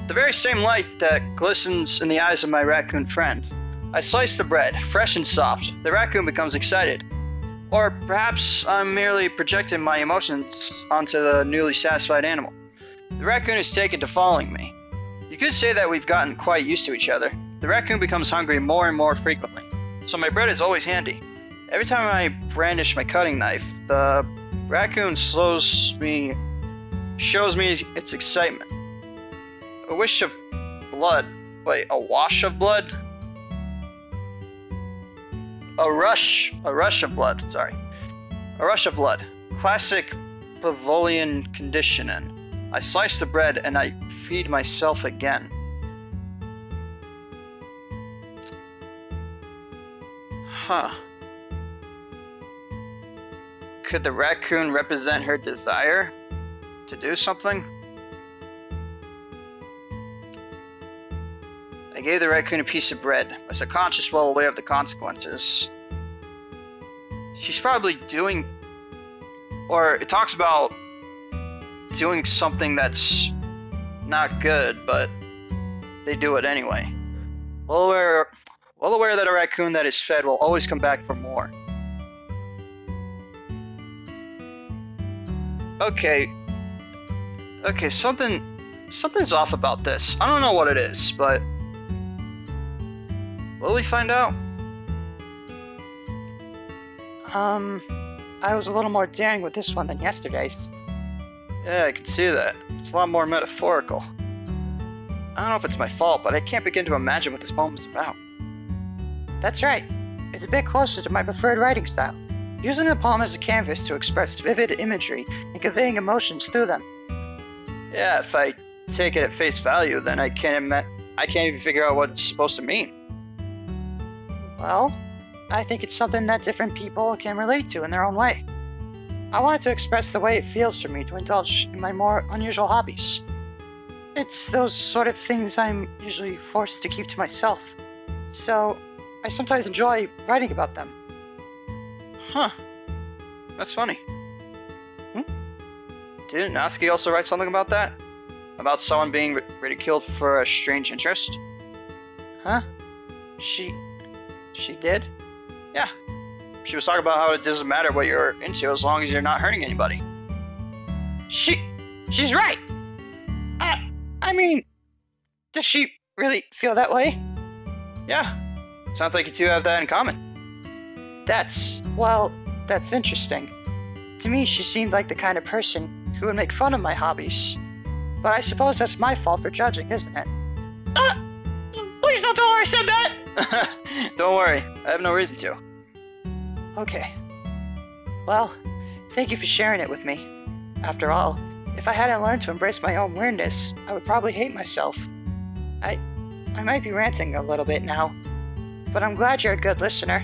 The very same light that glistens in the eyes of my raccoon friend. I slice the bread, fresh and soft. The raccoon becomes excited. Or perhaps I'm merely projecting my emotions onto the newly satisfied animal. The raccoon is taken to following me. You could say that we've gotten quite used to each other. The raccoon becomes hungry more and more frequently, so my bread is always handy. Every time I brandish my cutting knife, the raccoon shows me its excitement. A wish of blood. Wait, a wash of blood? A rush of blood, sorry. A rush of blood. Classic Pavlovian conditioning. I slice the bread and I feed myself again. Huh. Could the raccoon represent her desire to do something? I gave the raccoon a piece of bread, my subconscious well aware of the consequences. She's probably doing... Or it talks about doing something that's not good, but they do it anyway. Well aware that a raccoon that is fed will always come back for more. Okay, something's off about this. I don't know what it is, but will we find out? I was a little more daring with this one than yesterday's. Yeah, I can see that. It's a lot more metaphorical. I don't know if it's my fault, but I can't begin to imagine what this poem is about. That's right. It's a bit closer to my preferred writing style, using the poem as a canvas to express vivid imagery and conveying emotions through them. Yeah, if I take it at face value, then I can't even figure out what it's supposed to mean. Well, I think it's something that different people can relate to in their own way. I wanted to express the way it feels for me to indulge in my more unusual hobbies. It's those sort of things I'm usually forced to keep to myself, so I sometimes enjoy writing about them. Huh. That's funny. Didn't Natsuki also write something about that? About someone being ridiculed for a strange interest? Huh? She did? Yeah. She was talking about how it doesn't matter what you're into as long as you're not hurting anybody. She's right! I mean, does she really feel that way? Yeah. Sounds like you two have that in common. That's interesting. To me, she seemed like the kind of person who would make fun of my hobbies. But I suppose that's my fault for judging, isn't it? Please don't tell her I said that! Don't worry, I have no reason to. Okay. Well, thank you for sharing it with me. After all, if I hadn't learned to embrace my own weirdness, I would probably hate myself. I might be ranting a little bit now, but I'm glad you're a good listener.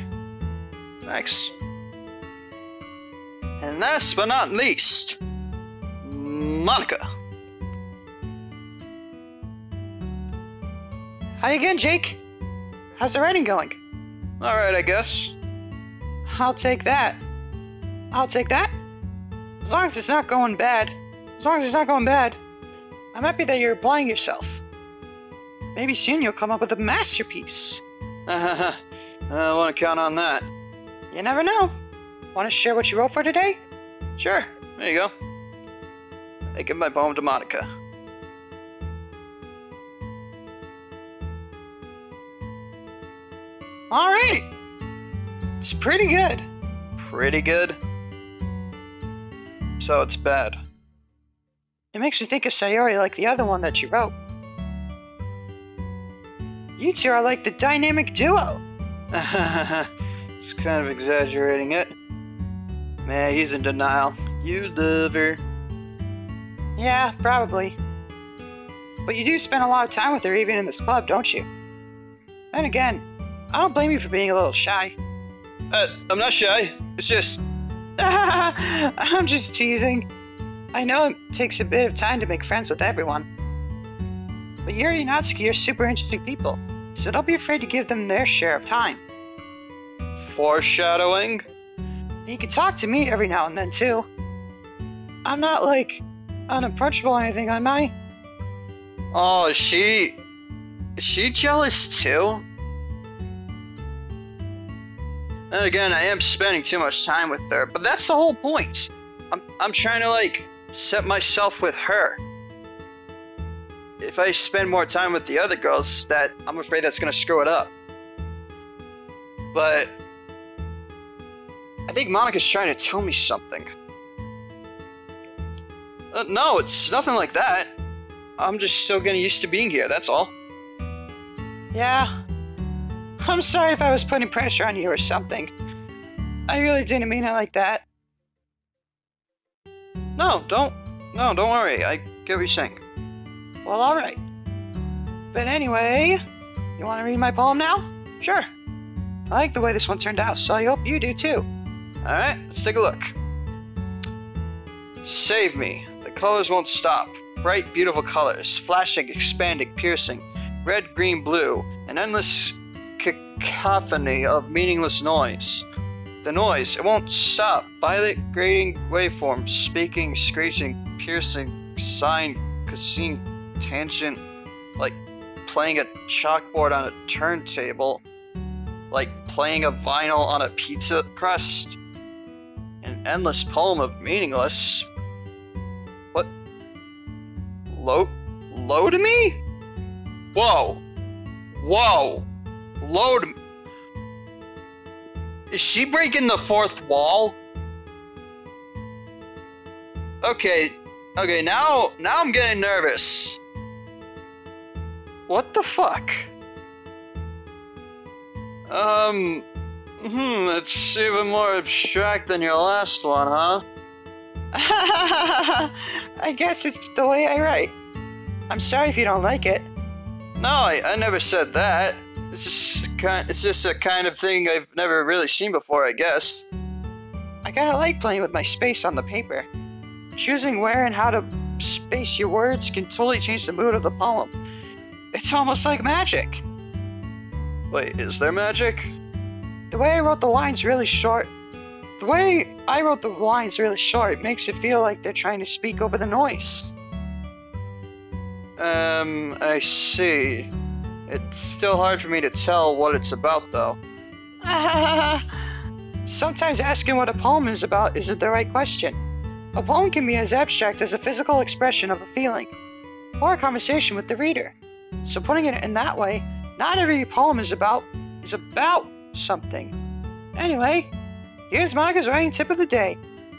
Thanks. And last but not least, Monika. Hi again, Jake. How's the writing going? Alright, I guess. I'll take that. As long as it's not going bad. I'm happy that you're applying yourself. Maybe soon you'll come up with a masterpiece. I want to count on that. You never know. Want to share what you wrote for today? Sure, there you go. I give my poem to Monika. Alright. It's pretty good. Pretty good? So it's bad. It makes me think of Sayori like the other one that you wrote. You two are like the dynamic duo. It's kind of exaggerating it. Man, he's in denial. You love her. Yeah, probably. But you do spend a lot of time with her even in this club, don't you? Then again, I don't blame you for being a little shy. I'm not shy. It's just... I'm just teasing. I know it takes a bit of time to make friends with everyone. But Yuri and Natsuki are super interesting people, so don't be afraid to give them their share of time. Foreshadowing? You can talk to me every now and then, too. I'm not, like, unapproachable or anything, am I? Oh, is she jealous too? And again, I am spending too much time with her, but that's the whole point. I'm trying to, like, set myself with her. If I spend more time with the other girls, I'm afraid that's gonna screw it up. But I think Monika's trying to tell me something. No, it's nothing like that. I'm just still getting used to being here, that's all. Yeah. I'm sorry if I was putting pressure on you or something. I really didn't mean it like that. No, don't worry. I get what you're saying. Well, alright. But anyway, you want to read my poem now? Sure. I like the way this one turned out, so I hope you do too. Alright, let's take a look. Save me. The colors won't stop. Bright, beautiful colors. Flashing, expanding, piercing. Red, green, blue. An endless cacophony of meaningless noise. The noise, it won't stop. Violet, grating waveforms. Speaking, screeching, piercing, sighing, cassine, tangent. Like playing a chalkboard on a turntable. Like playing a vinyl on a pizza crust. An endless poem of meaningless. What? Load me? Whoa. Whoa. Load. Is she breaking the fourth wall? Okay, now I'm getting nervous. What the fuck? It's even more abstract than your last one, huh? I guess it's the way I write. I'm sorry if you don't like it. No, I never said that. It's just a kind of thing I've never really seen before, I guess. I kinda like playing with my space on the paper. Choosing where and how to space your words can totally change the mood of the poem. It's almost like magic. Wait, is there magic? The way I wrote the lines really short makes it feel like they're trying to speak over the noise. I see. It's still hard for me to tell what it's about, though. Sometimes asking what a poem is about isn't the right question. A poem can be as abstract as a physical expression of a feeling, or a conversation with the reader. So putting it in that way, not every poem is about something. Anyway, here's Monika's writing tip of the day.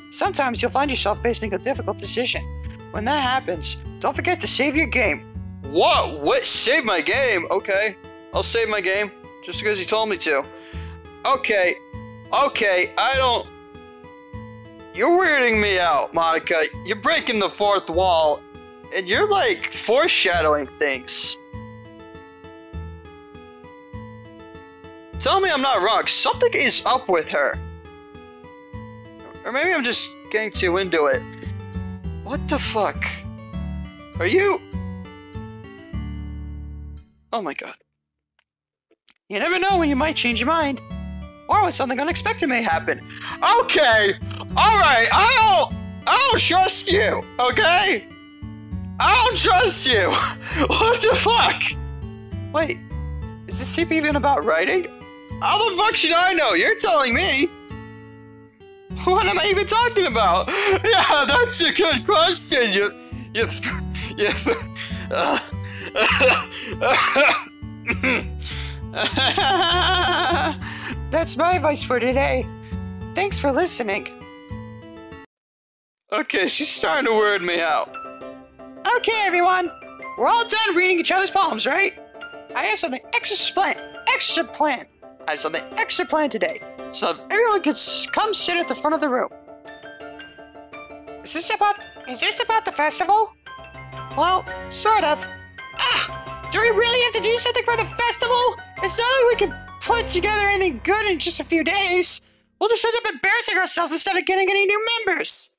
Sometimes you'll find yourself facing a difficult decision. When that happens, don't forget to save your game. Whoa, what? Save my game? Okay, I'll save my game, just because you told me to. Okay, You're weirding me out, Monika. You're breaking the fourth wall, and you're, like, foreshadowing things. Tell me I'm not wrong. Something is up with her. Or maybe I'm just getting too into it. What the fuck? Are you... Oh my god. You never know when you might change your mind. Or when something unexpected may happen. Okay! Alright, I don't trust you, okay? I don't trust you! What the fuck? Wait, is this tip even about writing? How the fuck should I know? You're telling me. What am I even talking about? Yeah, that's a good question. That's my advice for today. Thanks for listening. Okay, she's starting to weird me out. Okay, everyone. We're all done reading each other's poems, right? I have something extra planned today. So if everyone could come sit at the front of the room. Is this about the festival? Well, sort of. Ah! Do we really have to do something for the festival? It's not like we can put together anything good in just a few days. We'll just end up embarrassing ourselves instead of getting any new members.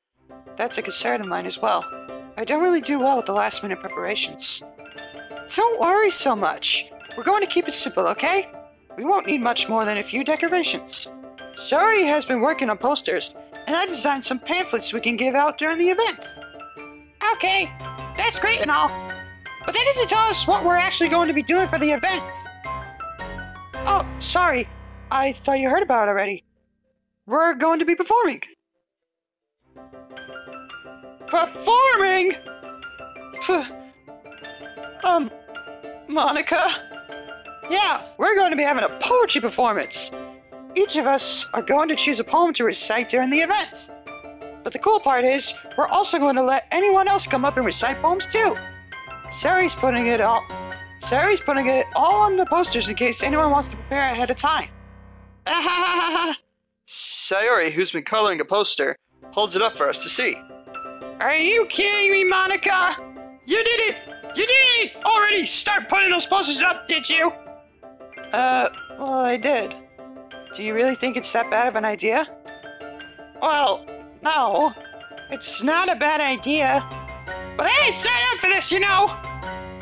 That's a concern of mine as well. I don't really do well with the last-minute preparations. Don't worry so much. We're going to keep it simple, okay? We won't need much more than a few decorations. Sari has been working on posters, and I designed some pamphlets we can give out during the event. Okay, that's great and all. But that doesn't tell us what we're actually going to be doing for the event. Oh, sorry. I thought you heard about it already. We're going to be performing. Performing? Monika? Yeah, we're going to be having a poetry performance. Each of us are going to choose a poem to recite during the event. But the cool part is, we're also going to let anyone else come up and recite poems too. Sari's putting it all on the posters in case anyone wants to prepare ahead of time. Sayori, who's been coloring a poster, holds it up for us to see. Are you kidding me, Monika? You did it! You didn't already start putting those posters up, did you? Well, I did. Do you really think it's that bad of an idea? Well, no. It's not a bad idea. But I didn't sign up for this, you know!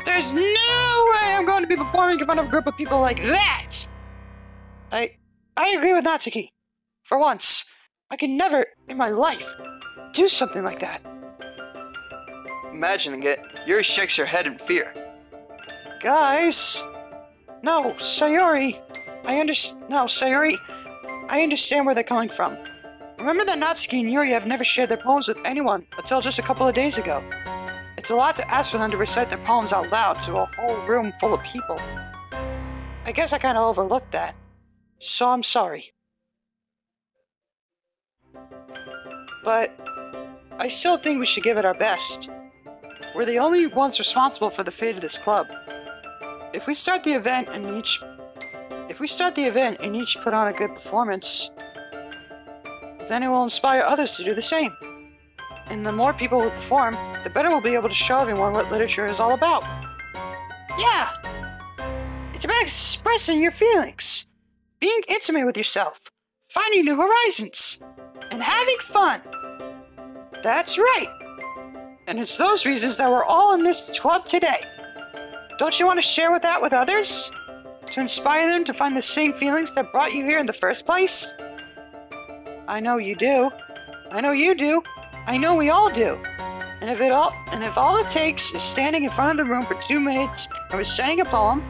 There's no way I'm going to be performing in front of a group of people like that! I agree with Natsuki. For once, I can never, in my life, do something like that. Imagining it, Yuri shakes her head in fear. Guys! No, Sayori! Sayori, I understand where they're coming from. Remember that Natsuki and Yuri have never shared their poems with anyone until just a couple of days ago. It's a lot to ask for them to recite their poems out loud to a whole room full of people. I guess I kind of overlooked that. So I'm sorry. But I still think we should give it our best. We're the only ones responsible for the fate of this club. If we start the event and each put on a good performance, then it will inspire others to do the same. And the more people who perform, the better we'll be able to show everyone what literature is all about. Yeah! It's about expressing your feelings, being intimate with yourself, finding new horizons, and having fun. That's right! And it's those reasons that we're all in this club today. Don't you want to share that with others? To inspire them to find the same feelings that brought you here in the first place? I know you do. I know you do. I know we all do. And if all it takes is standing in front of the room for 2 minutes and reciting a poem,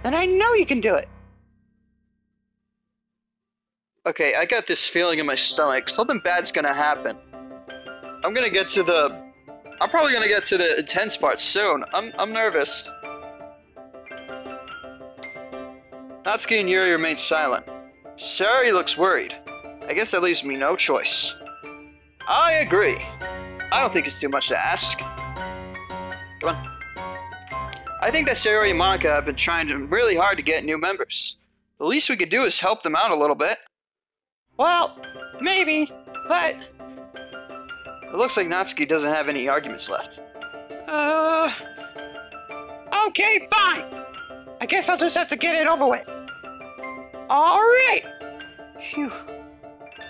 then I know you can do it. Okay, I got this feeling in my stomach. Something bad's gonna happen. I'm probably gonna get to the intense part soon. I'm nervous. Natsuki and Yuri remain silent. Sari looks worried. I guess that leaves me no choice. I agree. I don't think it's too much to ask. Come on. I think that Sayori and Monika have been trying really hard to get new members. The least we could do is help them out a little bit. Well, maybe, but... It looks like Natsuki doesn't have any arguments left. Okay, fine. I guess I'll just have to get it over with. Alright! Phew.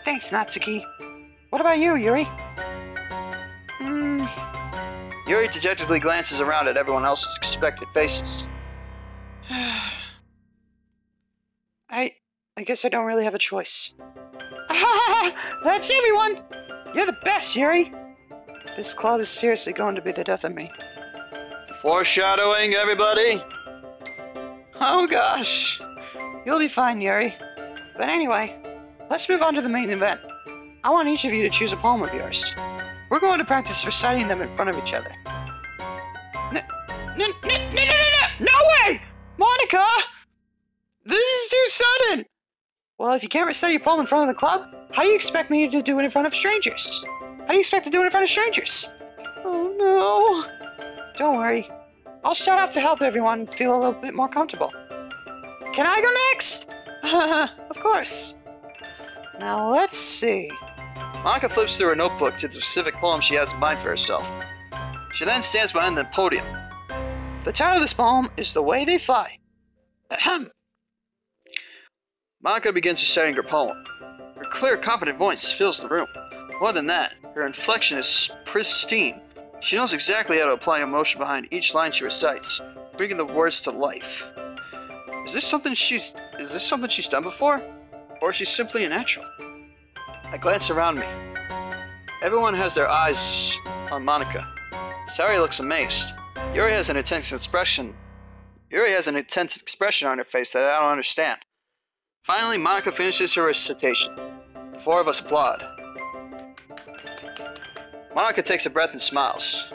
Thanks, Natsuki. What about you, Yuri? Yuri dejectedly glances around at everyone else's expectant faces. I guess I don't really have a choice. That's everyone! You're the best, Yuri! This club is seriously going to be the death of me. Foreshadowing, everybody! Oh gosh. You'll be fine, Yuri. But anyway, let's move on to the main event. I want each of you to choose a poem of yours. We're going to practice reciting them in front of each other. No way! Monika! This is too sudden! Well, if you can't recite your poem in front of the club, how do you expect me to do it in front of strangers? How do you expect to do it in front of strangers? Oh no. Don't worry. I'll shout out to help everyone feel a little bit more comfortable. Can I go next? Of course. Now let's see. Monika flips through her notebook to the specific poem she has in mind for herself. She then stands behind the podium. The title of this poem is The Way They Fly. Ahem. Monika begins reciting her poem. Her clear, confident voice fills the room. More than that, her inflection is pristine. She knows exactly how to apply emotion behind each line she recites, bringing the words to life. Is this something she's done before? Or is she simply a natural? I glance around me. Everyone has their eyes on Monika. Sayori looks amazed. Yuri has an intense expression on her face that I don't understand. Finally, Monika finishes her recitation. The four of us applaud. Monika takes a breath and smiles.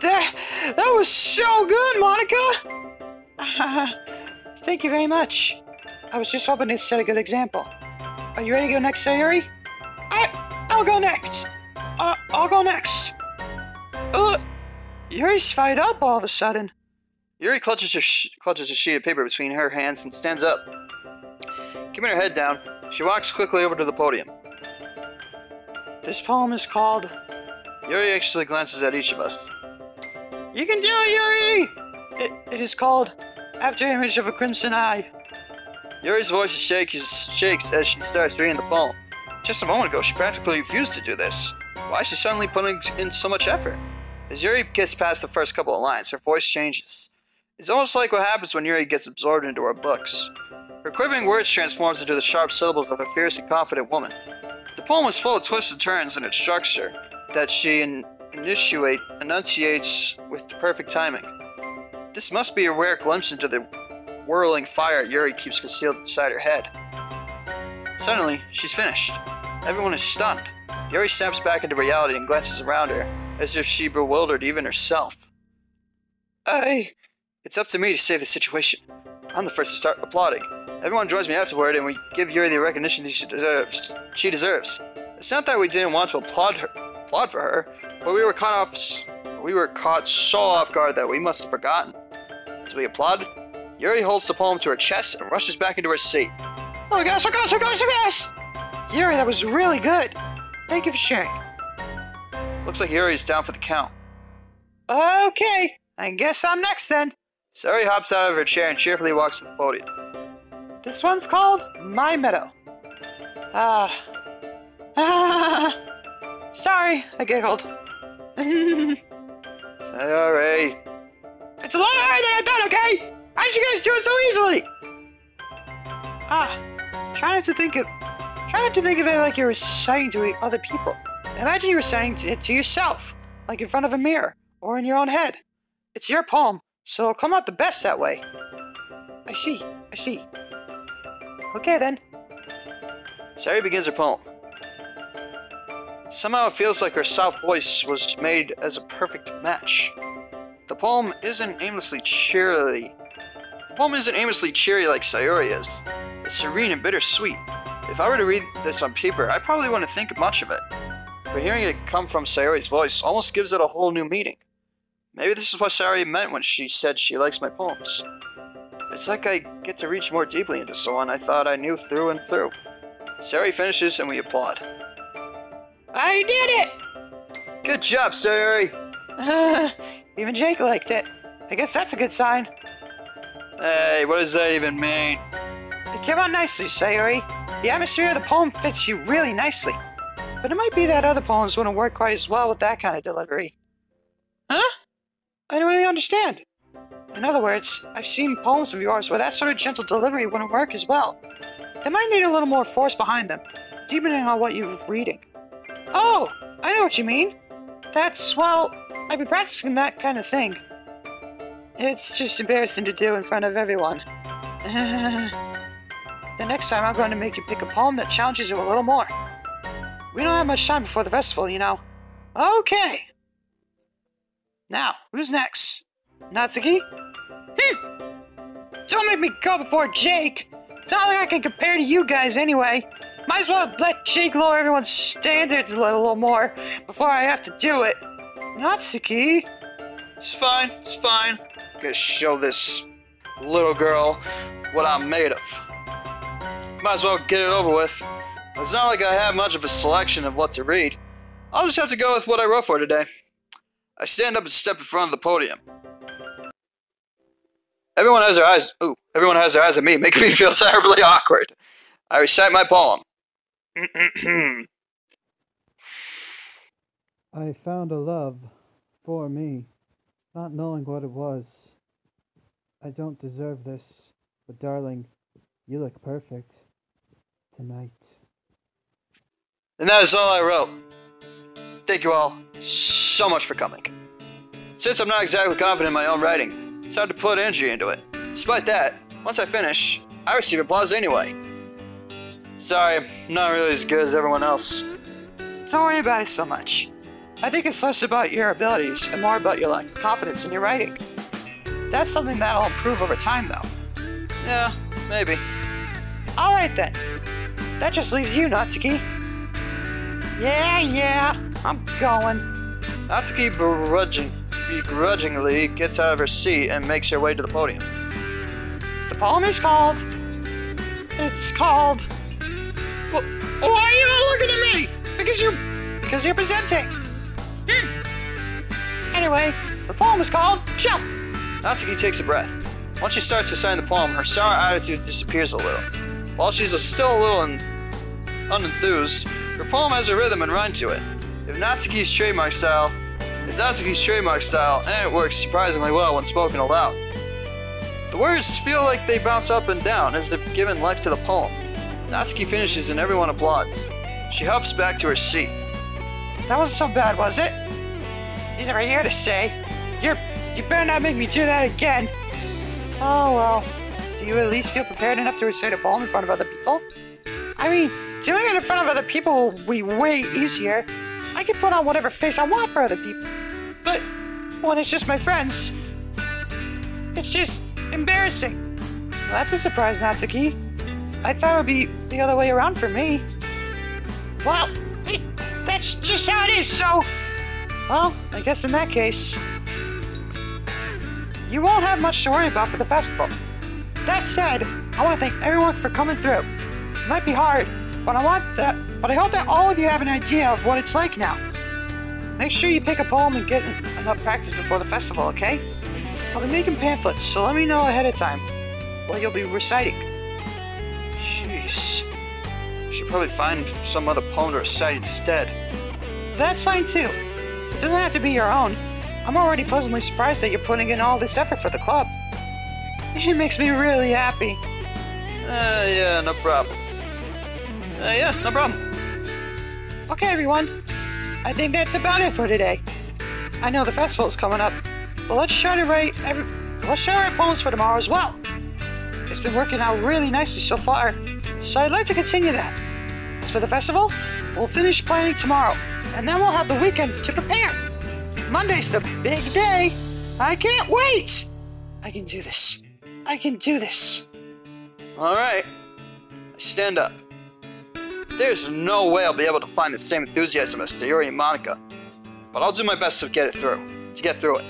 That was so good, Monika! Thank you very much. I was just hoping to set a good example. Are you ready to go next, Sayori? I'll go next. I'll go next. Yuri's fired up all of a sudden. Yuri clutches a sheet of paper between her hands and stands up. Keeping her head down, she walks quickly over to the podium. This poem is called... Yuri actually glances at each of us. You can do it, Yuri! It is called After Image of a Crimson Eye. Yuri's voice shakes as she starts reading the poem. Just a moment ago, she practically refused to do this. Why is she suddenly putting in so much effort? As Yuri gets past the first couple of lines, her voice changes. It's almost like what happens when Yuri gets absorbed into her books. Her quivering words transforms into the sharp syllables of a fierce and confident woman. The poem was full of twists and turns in its structure that she enunciates with perfect timing. This must be a rare glimpse into the whirling fire Yuri keeps concealed inside her head. Suddenly, she's finished. Everyone is stunned. Yuri snaps back into reality and glances around her, as if she bewildered even herself. It's up to me to save the situation. I'm the first to start applauding. Everyone joins me afterward, and we give Yuri the recognition she deserves. It's not that we didn't want to applaud for her, but we were caught so off guard that we must have forgotten. As we applauded, Yuri holds the poem to her chest and rushes back into her seat. Oh gosh! Yuri, that was really good. Thank you for sharing. Looks like Yuri's down for the count. Okay, I guess I'm next then. Sayori hops out of her chair and cheerfully walks to the podium. This one's called My Meadow. Sorry, I giggled. Sayori. It's a lot harder than I thought, okay? How did you guys do it so easily? Try not to think of it like you're reciting to other people. Imagine you're reciting it to yourself, like in front of a mirror, or in your own head. It's your poem, so it'll come out the best that way. I see. Okay then. Sayori begins her poem. Somehow it feels like her soft voice was made as a perfect match. The poem isn't aimlessly cheery like Sayori is. It's serene and bittersweet. If I were to read this on paper, I probably wouldn't think much of it. But hearing it come from Sayori's voice almost gives it a whole new meaning. Maybe this is what Sayori meant when she said she likes my poems. It's like I get to reach more deeply into someone I thought I knew through and through. Sayori finishes and we applaud. I did it! Good job, Sayori! Even Jake liked it. I guess that's a good sign. Hey, what does that even mean? It came out nicely, Sayori. The atmosphere of the poem fits you really nicely. But it might be that other poems wouldn't work quite as well with that kind of delivery. Huh? I don't really understand. In other words, I've seen poems of yours where that sort of gentle delivery wouldn't work as well. They might need a little more force behind them, depending on what you're reading. Oh, I know what you mean. Well, I've been practicing that kind of thing. It's just embarrassing to do in front of everyone. The next time I'm going to make you pick a poem that challenges you a little more. We don't have much time before the festival, you know. Okay. Now, who's next? Natsuki? Don't make me go before Jake! It's not like I can compare to you guys anyway. Might as well let Jake lower everyone's standards a little more before I have to do it. Natsuki? It's fine. I'm gonna show this little girl what I'm made of. Might as well get it over with. It's not like I have much of a selection of what to read. I'll just have to go with what I wrote for today. I stand up and step in front of the podium. Everyone has their eyes on me, making me feel terribly awkward. I recite my poem. I found a love for me, not knowing what it was. I don't deserve this, but darling, you look perfect tonight. And that is all I wrote. Thank you all so much for coming. Since I'm not exactly confident in my own writing, it's hard to put energy into it. Despite that, once I finish, I receive applause anyway. Sorry, I'm not really as good as everyone else. Don't worry about it so much. I think it's less about your abilities and more about your lack of confidence in your writing. That's something that'll improve over time, though. Yeah, maybe. Alright then. That just leaves you, Natsuki. Yeah, I'm going. Natsuki begrudgingly gets out of her seat and makes her way to the podium. The poem is called... It's called... Well, why are you all looking at me? Because you're presenting. Anyway, the poem is called Jump. Natsuki takes a breath. Once she starts reciting the poem, her sour attitude disappears a little. While she's still a little unenthused, her poem has a rhythm and rhyme to it. It's Natsuki's trademark style, and it works surprisingly well when spoken aloud. The words feel like they bounce up and down as they've given life to the poem. Natsuki finishes and everyone applauds. She hops back to her seat. That wasn't so bad, was it? He's right here to say. You better not make me do that again. Oh well. Do you at least feel prepared enough to recite a poem in front of other people? I mean, doing it in front of other people will be way easier. I can put on whatever face I want for other people. But when it's just my friends, it's just embarrassing. Well, that's a surprise, Natsuki. I thought it would be the other way around for me. Well, that's just how it is, so... Well, I guess in that case... You won't have much to worry about for the festival. That said, I want to thank everyone for coming through. It might be hard, but I hope that all of you have an idea of what it's like now. Make sure you pick a poem and get enough practice before the festival, okay? I'll be making pamphlets, so let me know ahead of time what you'll be reciting. Jeez. I should probably find some other poem to recite instead. That's fine too. It doesn't have to be your own. I'm already pleasantly surprised that you're putting in all this effort for the club. It makes me really happy. Yeah, no problem. Okay, everyone. I think that's about it for today. I know the festival's coming up, but let's try to write poems for tomorrow as well. It's been working out really nicely so far, so I'd like to continue that. As for the festival, we'll finish planning tomorrow, and then we'll have the weekend to prepare. Monday's the big day. I can't wait. I can do this. Alright. I stand up. There's no way I'll be able to find the same enthusiasm as Sayori and MONIKA, but I'll do my best to get through it.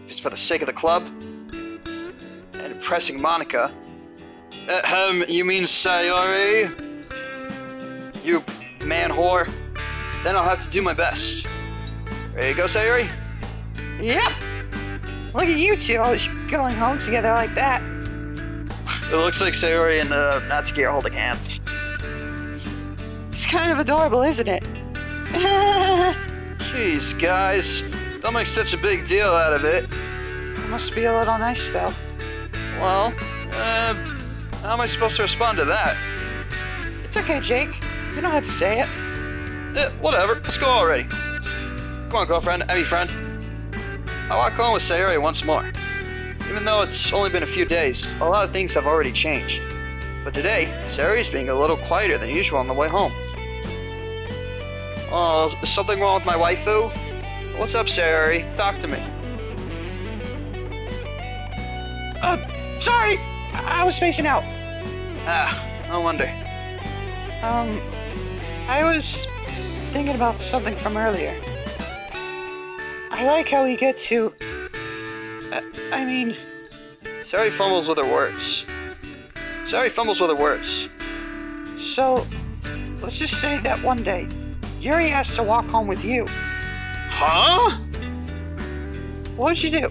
If it's for the sake of the club, and impressing MONIKA. You mean Sayori? You man whore? Then I'll have to do my best. Ready to go, Sayori? Yep! Look at you two always going home together like that. It looks like Sayori and Natsuki are holding hands. It's kind of adorable, isn't it? Jeez, guys. Don't make such a big deal out of it. It must be a little nice, though. Well, how am I supposed to respond to that? It's okay, Jake. You don't have to say it. Whatever. Let's go already. Come on, girlfriend. Friend. I walk home with Sayori once more. Even though it's only been a few days, a lot of things have already changed. But today, Sayori's being a little quieter than usual on the way home. Oh, is something wrong with my waifu? What's up, Sayori? Talk to me. Sorry! I was spacing out. No wonder. I was thinking about something from earlier. I like how we get to... Sayori fumbles with her words. So, let's just say that one day, Yuri has to walk home with you. Huh? What'd you do?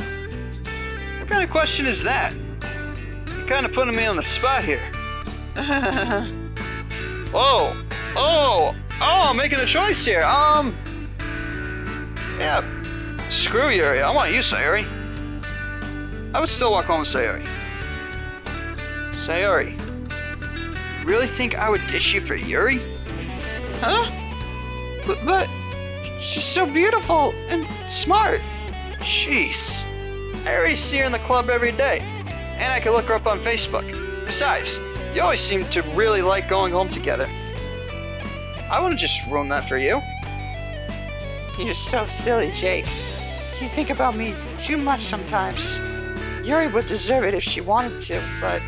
What kind of question is that? You're kind of putting me on the spot here. Oh, I'm making a choice here. Yeah, screw Yuri. I want you, Sayuri. I would still walk home with Sayuri. Sayuri, you really think I would ditch you for Yuri? Huh? But she's so beautiful and smart. Jeez. I already see her in the club every day. And I can look her up on Facebook. Besides, you always seem to really like going home together. I wouldn't just ruin that for you. You're so silly, Jake. You think about me too much sometimes. Yuri would deserve it if she wanted to, but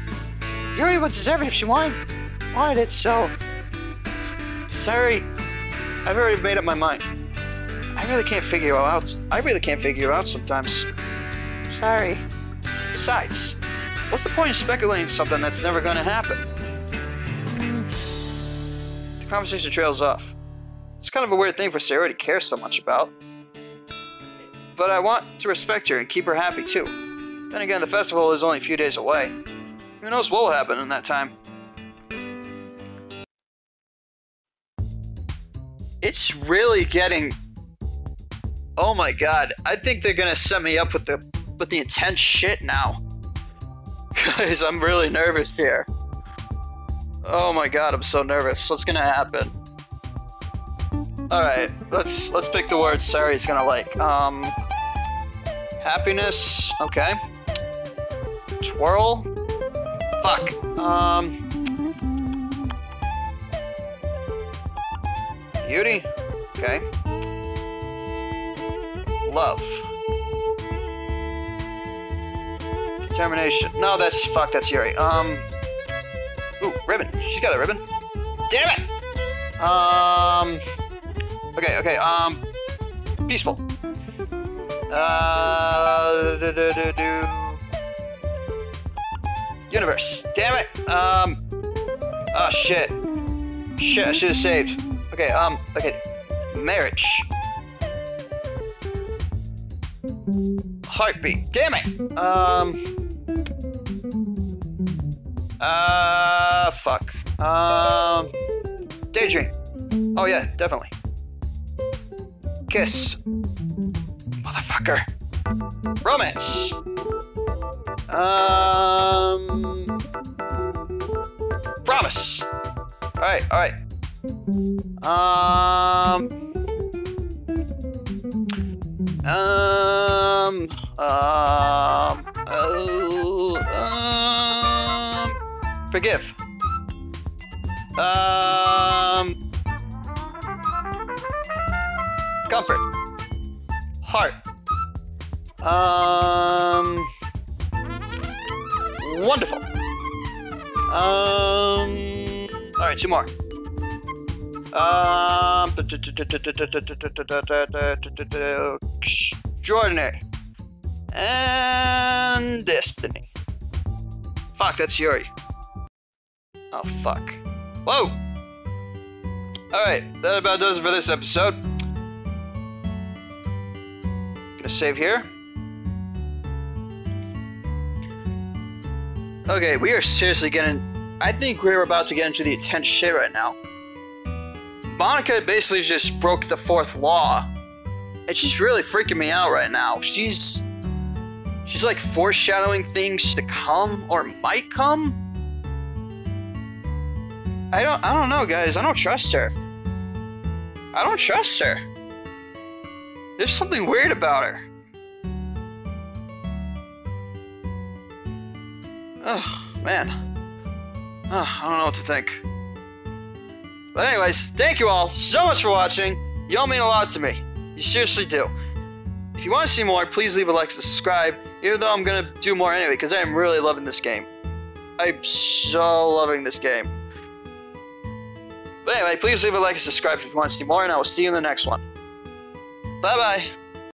Yuri would deserve it if she wanted it, so... Sorry, I've already made up my mind. I really can't figure you out sometimes. Sorry. Besides, what's the point of speculating something that's never gonna happen? The conversation trails off. It's kind of a weird thing for Sayuri to care so much about. But I want to respect her and keep her happy too. Then again, the festival is only a few days away. Who knows what will happen in that time? It's really getting... Oh my god, I think they're gonna set me up with the intense shit now. Guys, I'm really nervous here. Oh my god, I'm so nervous. What's gonna happen? Alright, let's pick the words Sayuri's gonna like. Happiness, okay. Twirl. Fuck. Beauty. Okay. Love. Determination. No, that's Yuri. Ooh, ribbon. She's got a ribbon. Damn it! Okay, peaceful. Universe. Damn it! Oh, shit. Shit, I should have saved. Okay, marriage. Heartbeat. Damn it! Fuck. Daydream. Oh yeah, definitely. Kiss. Motherfucker. Romance. Promise. Alright. Forgive. Comfort. Heart. Wonderful. Alright, two more. Extraordinary. And destiny. Fuck, that's Yuri. Oh, fuck. Whoa! Alright, that about does it for this episode. Gonna save here. Okay, we are seriously getting... I think we're about to get into the intense shit right now. MONIKA basically just broke the fourth law. And she's really freaking me out right now. She's like foreshadowing things to come or might come. I don't know, guys. I don't trust her. There's something weird about her. Oh, man. I don't know what to think. But anyways, thank you all so much for watching. You all mean a lot to me. You seriously do. If you want to see more, please leave a like and subscribe, even though I'm going to do more anyway, because I am really loving this game. I'm so loving this game. But anyway, please leave a like and subscribe if you want to see more, and I will see you in the next one. Bye-bye.